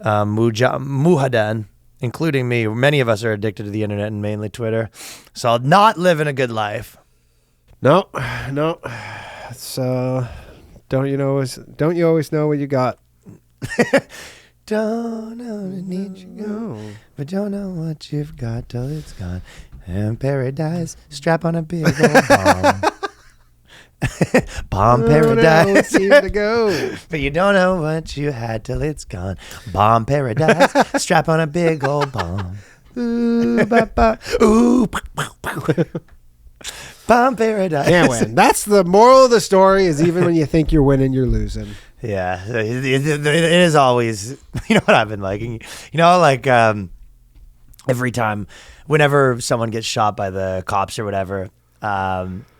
Muhadan. Including me. Many of us are addicted to the internet and mainly Twitter. So I'll not living a good life. No. It's don't you always know what you got? Don't know need you go, but don't know what you've got till it's gone. And paradise, strap on a big old bomb. Bomb Oh, no, it paradise. seemed to go. But you don't know what you had till it's gone. Bomb paradise. Strap on a big old bomb. Ooh, ba, ba. Ooh. Bomb paradise. Can't win. That's the moral of the story. Is even when you think you're winning, you're losing. Yeah, it is always. You know what I've been liking. You know, like every time, whenever someone gets shot by the cops or whatever,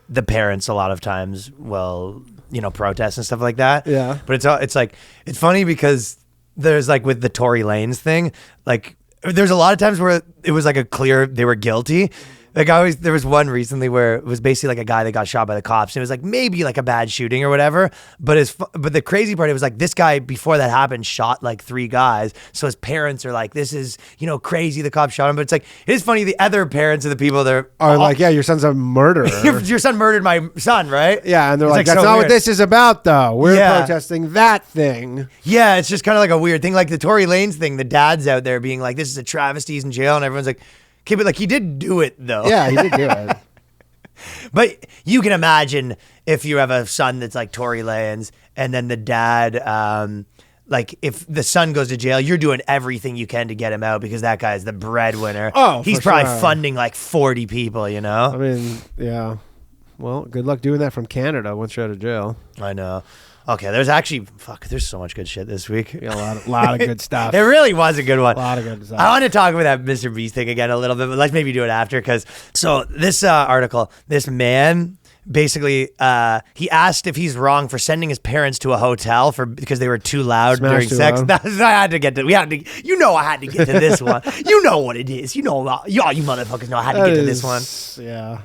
the parents a lot of times will, you know, protest and stuff like that. Yeah. But it's funny because there's like with the Tory Lanez thing, like there's a lot of times where it was like a clear they were guilty. Like there was one recently where it was basically like a guy that got shot by the cops. And it was like maybe like a bad shooting or whatever. But the crazy part, it was like this guy before that happened shot like 3 guys. So his parents are like, this is, you know, crazy. The cops shot him. But it's like, it is funny. The other parents of the people that Are like, yeah, your son's a murderer. your son murdered my son, right? Yeah, and they're It's like, that's so not weird. what this is about, though. We're Yeah. protesting that thing. Yeah, it's just kind of like a weird thing. Like the Tory Lanez thing, the dad's out there being like, this is a travesty, he's in jail. And everyone's like, okay, but like he did do it though. Yeah, he did do it. But you can imagine if you have a son that's like Tory Lanez and then the dad, like if the son goes to jail, you're doing everything you can to get him out because that guy's the breadwinner. Oh, he's for probably sure. funding like 40 people, you know? I mean, yeah. Well, good luck doing that from Canada once you're out of jail. I know. Okay, there's so much good shit this week. Yeah, a lot of good stuff. It really was a good one. A lot of good stuff. I want to talk about that Mr. Beast thing again a little bit, but let's maybe do it after. So this article, this man basically, he asked if he's wrong for sending his parents to a hotel because they were too loud Smash during too sex. loud. I had to get to. I had to get to this one. You know what it is. You know, you motherfuckers know how to get to this one. Yeah.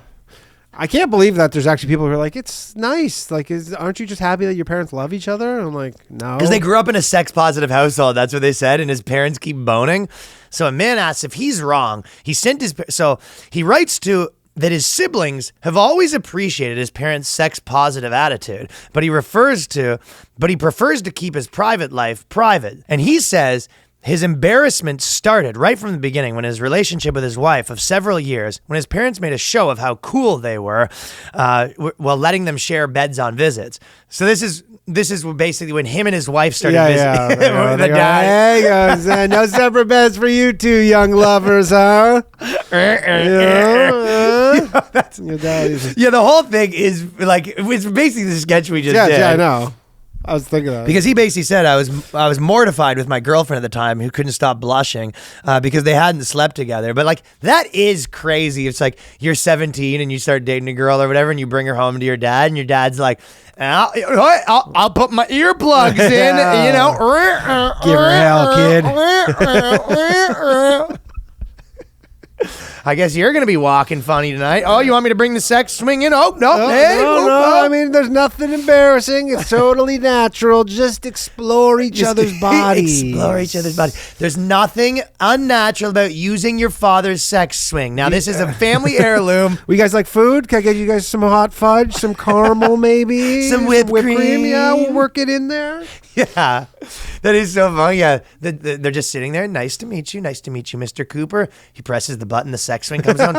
I can't believe that there's actually people who are like, it's nice. Like, aren't you just happy that your parents love each other? I'm like, no. Because they grew up in a sex-positive household. That's what they said, and his parents keep boning. So a man asks if he's wrong. So he writes that his siblings have always appreciated his parents' sex-positive attitude, but he prefers to keep his private life private. And he says his embarrassment started right from the beginning when his relationship with his wife of several years, when his parents made a show of how cool they were while letting them share beds on visits. So this is basically when him and his wife started visiting. Yeah. The dad. Hey, goes, no separate beds for you two young lovers, huh? Your daddy's. Yeah, the whole thing is like, it's basically the sketch we just did. Yeah, I know. I was thinking that. Because he basically said I was mortified with my girlfriend at the time who couldn't stop blushing because they hadn't slept together. But like that is crazy. It's like you're 17 and you start dating a girl or whatever, and you bring her home to your dad, and your dad's like, I'll put my earplugs in, you know. Give her hell, kid. I guess you're gonna be walking funny tonight. Oh, you want me to bring the sex swing in? Oh no, hey, No. I mean, there's nothing embarrassing. It's totally natural. Just explore each other's bodies. Explore each other's bodies. There's nothing unnatural about using your father's sex swing. Now, this is a family heirloom. We guys like food? Can I get you guys some hot fudge, some caramel, maybe? Some whipped cream. Yeah, we'll work it in there. Yeah, that is so funny. Yeah, they're just sitting there. Nice to meet you. Nice to meet you, Mr. Cooper. He presses the button. The sex swing comes on.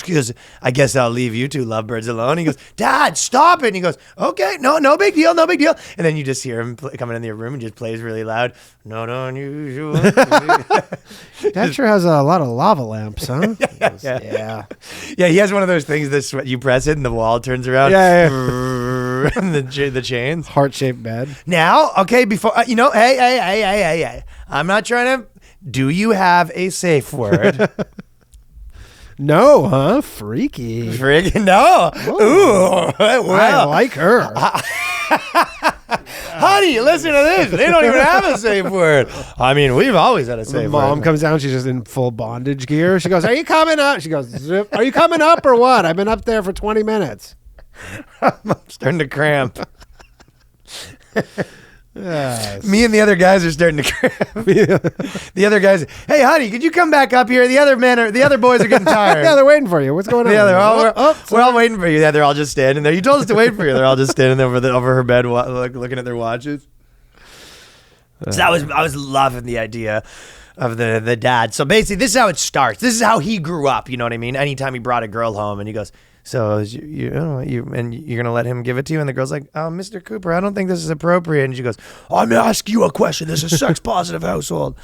He goes, I guess I'll leave you two lovebirds alone. He goes, Dad, stop it. And he goes, okay, no big deal, no big deal. And then you just hear him coming in the room and just plays really loud. Not unusual. That sure has a lot of lava lamps, huh? Yeah. Yeah, he has one of those things that you press it and the wall turns around. Yeah. And the chains. Heart-shaped bed. Now, okay, before, hey. I'm not trying to, do you have a safe word? No, huh? Freaky. Friggin' no. Ooh, I well. like her. Honey, listen to this. They don't even have a safe word. I mean, we've always had a safe Mom word. comes down. She's just in full bondage gear. She goes, are you coming up? She goes, zip. Are you coming up or what? I've been up there for 20 minutes. I'm starting to cramp. Yes. Me and the other guys are starting to cramp. The other guys, hey, honey, could you come back up here? The other boys are getting tired. Yeah, they're waiting for you. What's going on? Yeah, we're all waiting for you. Yeah, they're all just standing there. You told us to wait for you. They're all just standing there over her bed, looking at their watches. So I was loving the idea of the dad. So basically, this is how it starts. This is how he grew up. You know what I mean? Anytime he brought a girl home, and he goes, "So you're gonna let him give it to you?" And the girl's like, "Mr. Cooper, I don't think this is appropriate." And she goes, "I'm gonna ask you a question. This is a sex positive household."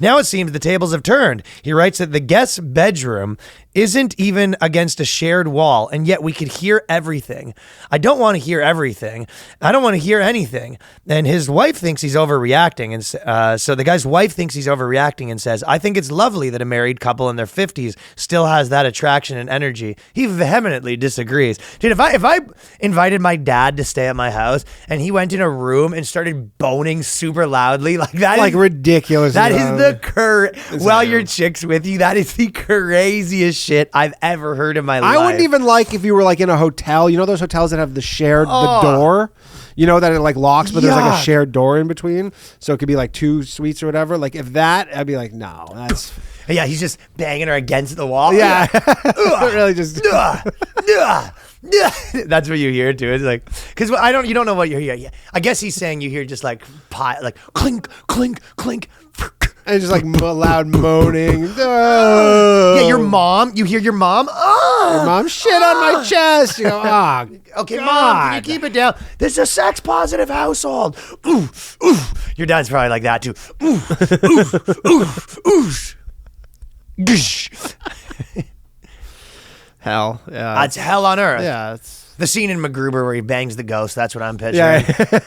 Now it seems the tables have turned. He writes that the guest's bedroom isn't even against a shared wall, and yet we could hear everything. I don't want to hear everything. I don't want to hear anything. And his wife thinks he's overreacting. And so the guy's wife thinks he's overreacting and says, "I think it's lovely that a married couple in their 50s still has that attraction and energy." He vehemently disagrees. Dude, if I invited my dad to stay at my house and he went in a room and started boning super loudly, like that Like is ridiculous. that is the while your chick's with you, that is the craziest shit I've ever heard in my life. I wouldn't even like if you were like in a hotel. You know those hotels that have the door? You know that it like locks, but there's like a shared door in between. So it could be like 2 suites or whatever. Like if that, I'd be like, no, that's... Yeah, he's just banging her against the wall. Yeah. Really just... That's what you hear too. It's like, because you don't know what you hear. I guess he's saying you hear just like like clink, clink, clink. And just like loud moaning. Yeah, you hear your mom. Your mom shit on my chest. You go, okay, God. Mom, can you keep it down? This is a sex positive household. Ooh, ooh. Your dad's probably like that too. Ooh, ooh, ooh, ooh. Gish. Hell, yeah. That's hell on earth. Yeah, it's... The scene in MacGruber where he bangs the ghost, that's what I'm picturing. Yeah.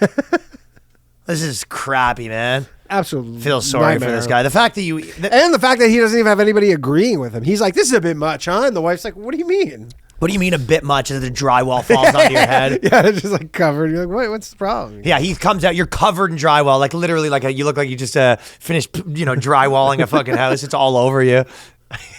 This is crappy, man. Absolutely. Feel sorry for this guy. The fact that and the fact that he doesn't even have anybody agreeing with him. He's like, this is a bit much, huh? And the wife's like, what do you mean? What do you mean a bit much as the drywall falls onto your head? Yeah, it's just like covered. You're like, what's the problem? Yeah, he comes out, you're covered in drywall, like literally like you look like you just finished, drywalling a fucking house. It's all over you.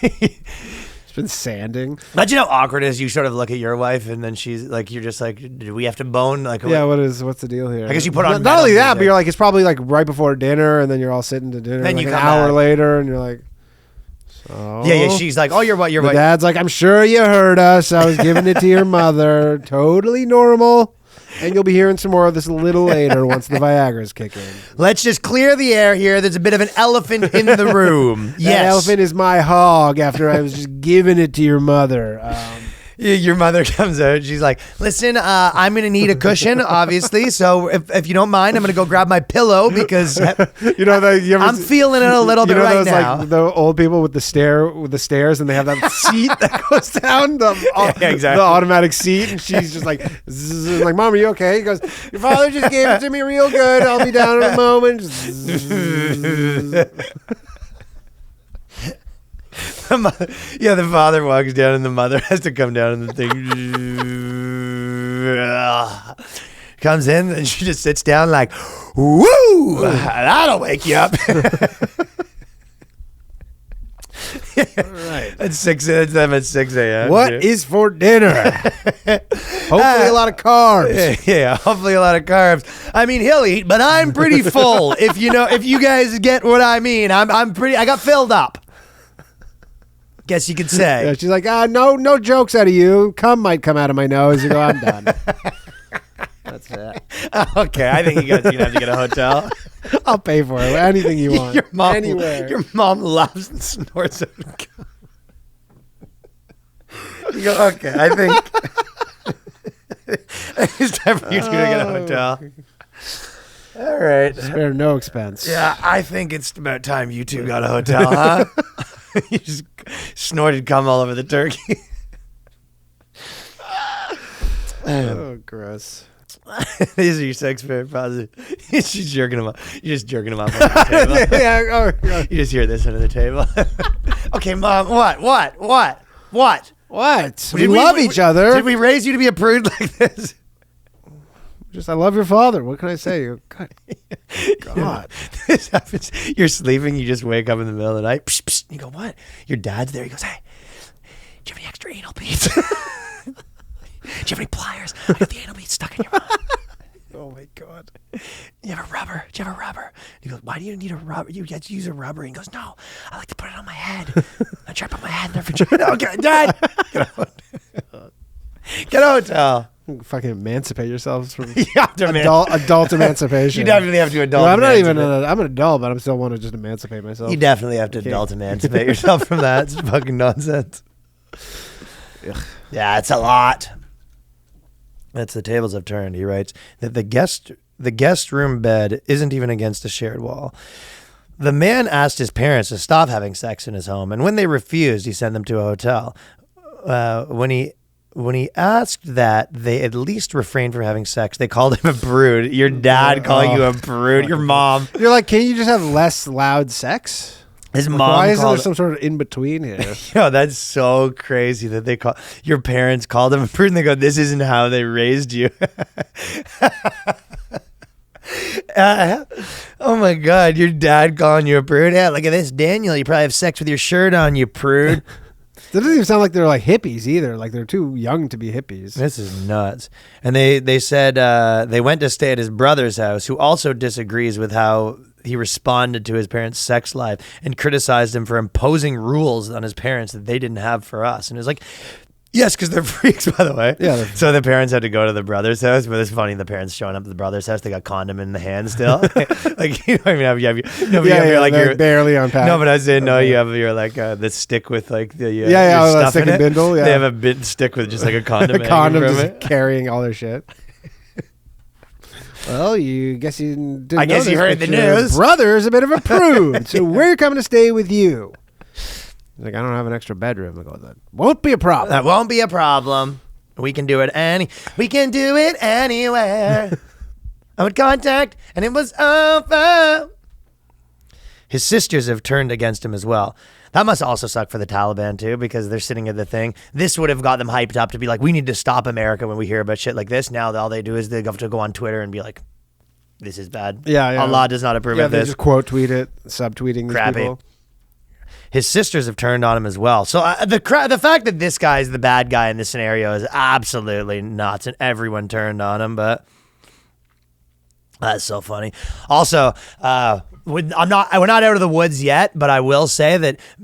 It's been sanding. Imagine how awkward it is. You sort of look at your wife and then she's like, you're just like, do we have to bone? Like, yeah, what's the deal here? I guess you put on not only that, but you're like, it's probably like right before dinner, and then you're all sitting to dinner. Then like you an come hour back. later, and you're like, so. Yeah. She's like, oh, you're what? You're The what? dad's like, I'm sure you heard us. I was giving it to your mother. Totally normal. And you'll be hearing some more of this a little later once the Viagra's kick in. Let's just clear the air here. There's a bit of an elephant in the room. Yes. That elephant is my hog after I was just giving it to your mother. Your mother comes out. She's like, listen, I'm going to need a cushion, obviously. So if you don't mind, I'm going to go grab my pillow because I'm feeling it a little bit right now. Like the old people with the stairs, and they have that seat that goes down, exactly. The automatic seat. And she's just like, zzz, like, Mom, are you okay? He goes, your father just gave it to me real good. I'll be down in a moment. The father walks down and the mother has to come down and the thing comes in and she just sits down like, woo, that'll wake you up. Right. It's them at 6 a.m. What is for dinner? Hopefully a lot of carbs. Yeah, hopefully a lot of carbs. I mean, he'll eat, but I'm pretty full. If you guys get what I mean, I got filled up. Guess you could say. Yeah, she's like, no jokes out of you. Cum might come out of my nose. You go, I'm done. That's it. Okay, I think you guys are gonna have to get a hotel. I'll pay for it. Anything you want. Anywhere. Your mom loves and snorts out cum. You go, okay, I think it's time for you two to get a hotel. All right. Spare no expense. Yeah, I think it's about time you two got a hotel, huh? You just snorted cum all over the turkey. Oh, gross. These are your sex very positive. You're just jerking them up. You're just jerking them up under the table. Yeah, You just hear this under the table. Okay, Mom, what? What? We love each other. Did we raise you to be a prude like this? I love your father. What can I say? God. This happens. You're sleeping. You just wake up in the middle of the night. Psh, psh, you go, what? Your dad's there. He goes, hey, do you have any extra anal beads? Do you have any pliers? I got the anal beads stuck in your mouth. Oh, my God. You have a rubber? Do you have a rubber? He goes, why do you need a rubber? You get to use a rubber. He goes, no, I like to put it on my head. I try to put my head in the refrigerator. Okay, Dad. Get a hotel. Fucking emancipate yourselves from You have to adult emancipation. You definitely have to adult. I'm not even. I'm an adult, but I still want to just emancipate myself. You definitely have to adult emancipate yourself from that. It's fucking nonsense. Yeah, it's a lot. That's the tables have turned. He writes that the guest room bed isn't even against a shared wall. The man asked his parents to stop having sex in his home, and when they refused, he sent them to a hotel. When he asked that they at least refrain from having sex, they called him a brood. Your dad calling you a brood. Your mom. You're like, can you just have less loud sex? His Like, mom. why isn't there some sort of in between here? Yo, that's so crazy that they call your parents called him a brood and they go, "This isn't how they raised you." Oh my God, your dad calling you a prude? Yeah, look at this, Daniel. You probably have sex with your shirt on, you prude. That doesn't even sound like they're like hippies either. Like they're too young to be hippies. This is nuts. And they said they went to stay at his brother's house, who also disagrees with how he responded to his parents' sex life and criticized him for imposing rules on his parents that they didn't have for us. And it was like, yes, because they're freaks, by the way. Yeah. So the parents had to go to the brother's house, but it's funny. The parents showing up at the brother's house, they got condom in the hand still. Like you don't even have they're barely unpacked. No, but I was saying no. You have your like the stick with like the your that stuff stick in and it. bindle. Yeah, They have a bit stick with just like a condom. a condom hanging just from it. carrying all their shit. Well, you guess you didn't. I guess know you this, heard but the your news. Brother's a bit of a prude, so we're coming to stay with you. He's like, I don't have an extra bedroom. I go, that won't be a problem. That won't be a problem. We can do it anywhere. I would contact, and it was over. His sisters have turned against him as well. That must also suck for the Taliban too, because they're sitting at the thing. This would have got them hyped up to be like, we need to stop America when we hear about shit like this. Now all they do is they have to go on Twitter and be like, this is bad. Yeah. Allah does not approve of they this. just quote tweet it, subtweeting these Crappy. people. His sisters have turned on him as well. So the fact that this guy is the bad guy in this scenario is absolutely nuts, and everyone turned on him. But that's so funny. Also, we're not out of the woods yet, but I will say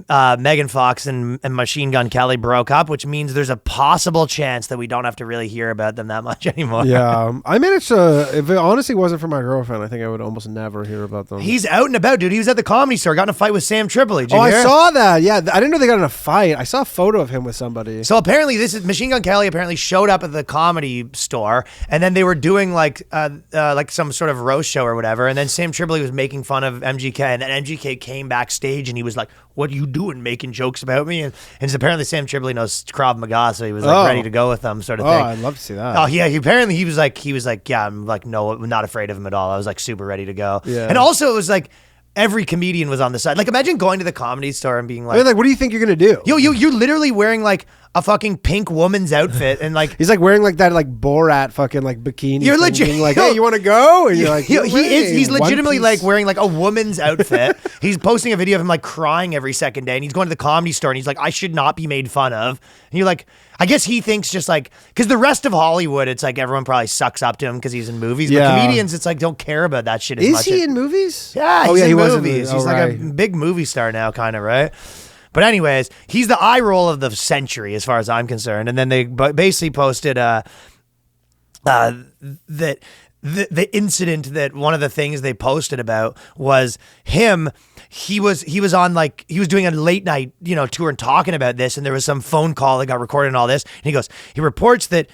that Megan Fox and Machine Gun Kelly broke up, which means there's a possible chance that we don't have to really hear about them that much anymore. Yeah, I managed to. If it honestly wasn't for my girlfriend, I think I would almost never hear about them. He's out and about, dude. He was at the Comedy Store, got in a fight with Sam Tripoli. Did you hear? I saw that. Yeah, I didn't know they got in a fight. I saw a photo of him with somebody. So apparently, Machine Gun Kelly apparently showed up at the Comedy Store, and then they were doing like some sort of roast show or whatever, and then Sam Tripoli was making fun of MGK, and then MGK came backstage and he was like, "What are you doing, making jokes about me?" And apparently Sam Tripoli knows Krav Maga, so he was like ready to go with them, sort of thing. I'd love to see that. Oh yeah, he was like, yeah, I'm like, no, I'm not afraid of him at all. I was like super ready to go. Yeah. And also it was like every comedian was on the side. Like imagine going to the Comedy Store and being I mean, like, what do you think you're gonna do? you're literally wearing like a fucking pink woman's outfit and like He's like wearing like that like Borat fucking like bikini. You're thing, legit- being like, hey, you want to go? And you're like, he's legitimately one piece. like wearing like a woman's outfit. He's posting a video of him like crying every second day, and he's going to the Comedy Store and he's like, I should not be made fun of. And you're like, I guess he thinks just like, because the rest of Hollywood, it's like everyone probably sucks up to him because he's in movies. Yeah. But comedians, it's like don't care about that shit as much. Is he in movies? Yeah, Oh, he's yeah, in he was in movies. the- He's oh, like a right. big movie star now, kind of, right? But anyways, he's the eye roll of the century as far as I'm concerned. And then they basically posted that the incident that one of the things they posted about was him. He was on like, he was doing a late night, tour and talking about this. And there was some phone call that got recorded and all this. And he goes, he reports that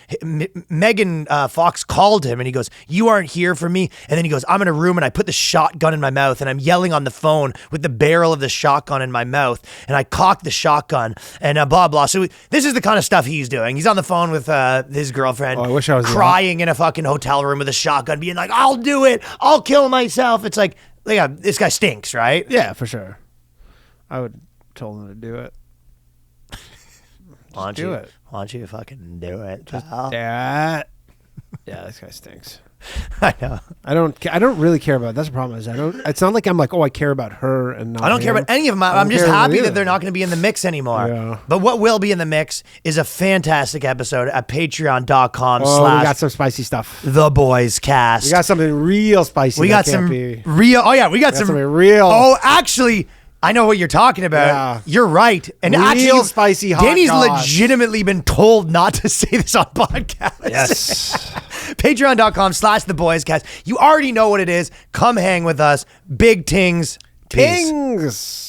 Megan Fox called him and he goes, you aren't here for me. And then he goes, I'm in a room and I put the shotgun in my mouth and I'm yelling on the phone with the barrel of the shotgun in my mouth. And I cocked the shotgun and blah, blah. So this is the kind of stuff he's doing. He's on the phone with his girlfriend. I wish I was crying in a fucking hotel room with a shotgun, being like, I'll do it. I'll kill myself. It's like, yeah, this guy stinks, right? Yeah, for sure. I would told him to do it. Why do it. Why don't you fucking do it, pal? Yeah, this guy stinks. I know. I don't really care about it. That's the problem. It's not like I'm like, oh, I care about her and not I don't care him. about any of them. I I'm don't just care about happy either. that they're not going to be in the mix anymore. Yeah. But what will be in the mix is a fantastic episode at patreon.com/ Oh, we got some spicy stuff. The Boys Cast. We got something real spicy. We got that some can't be. real. Oh yeah, we got some something real. Oh, actually, I know what you're talking about. Yeah. You're right. And Real actually, spicy hot Danny's goss. legitimately been told not to say this on podcast. Yes. Patreon.com/theboyscast. You already know what it is. Come hang with us. Big tings. Peace. Pings.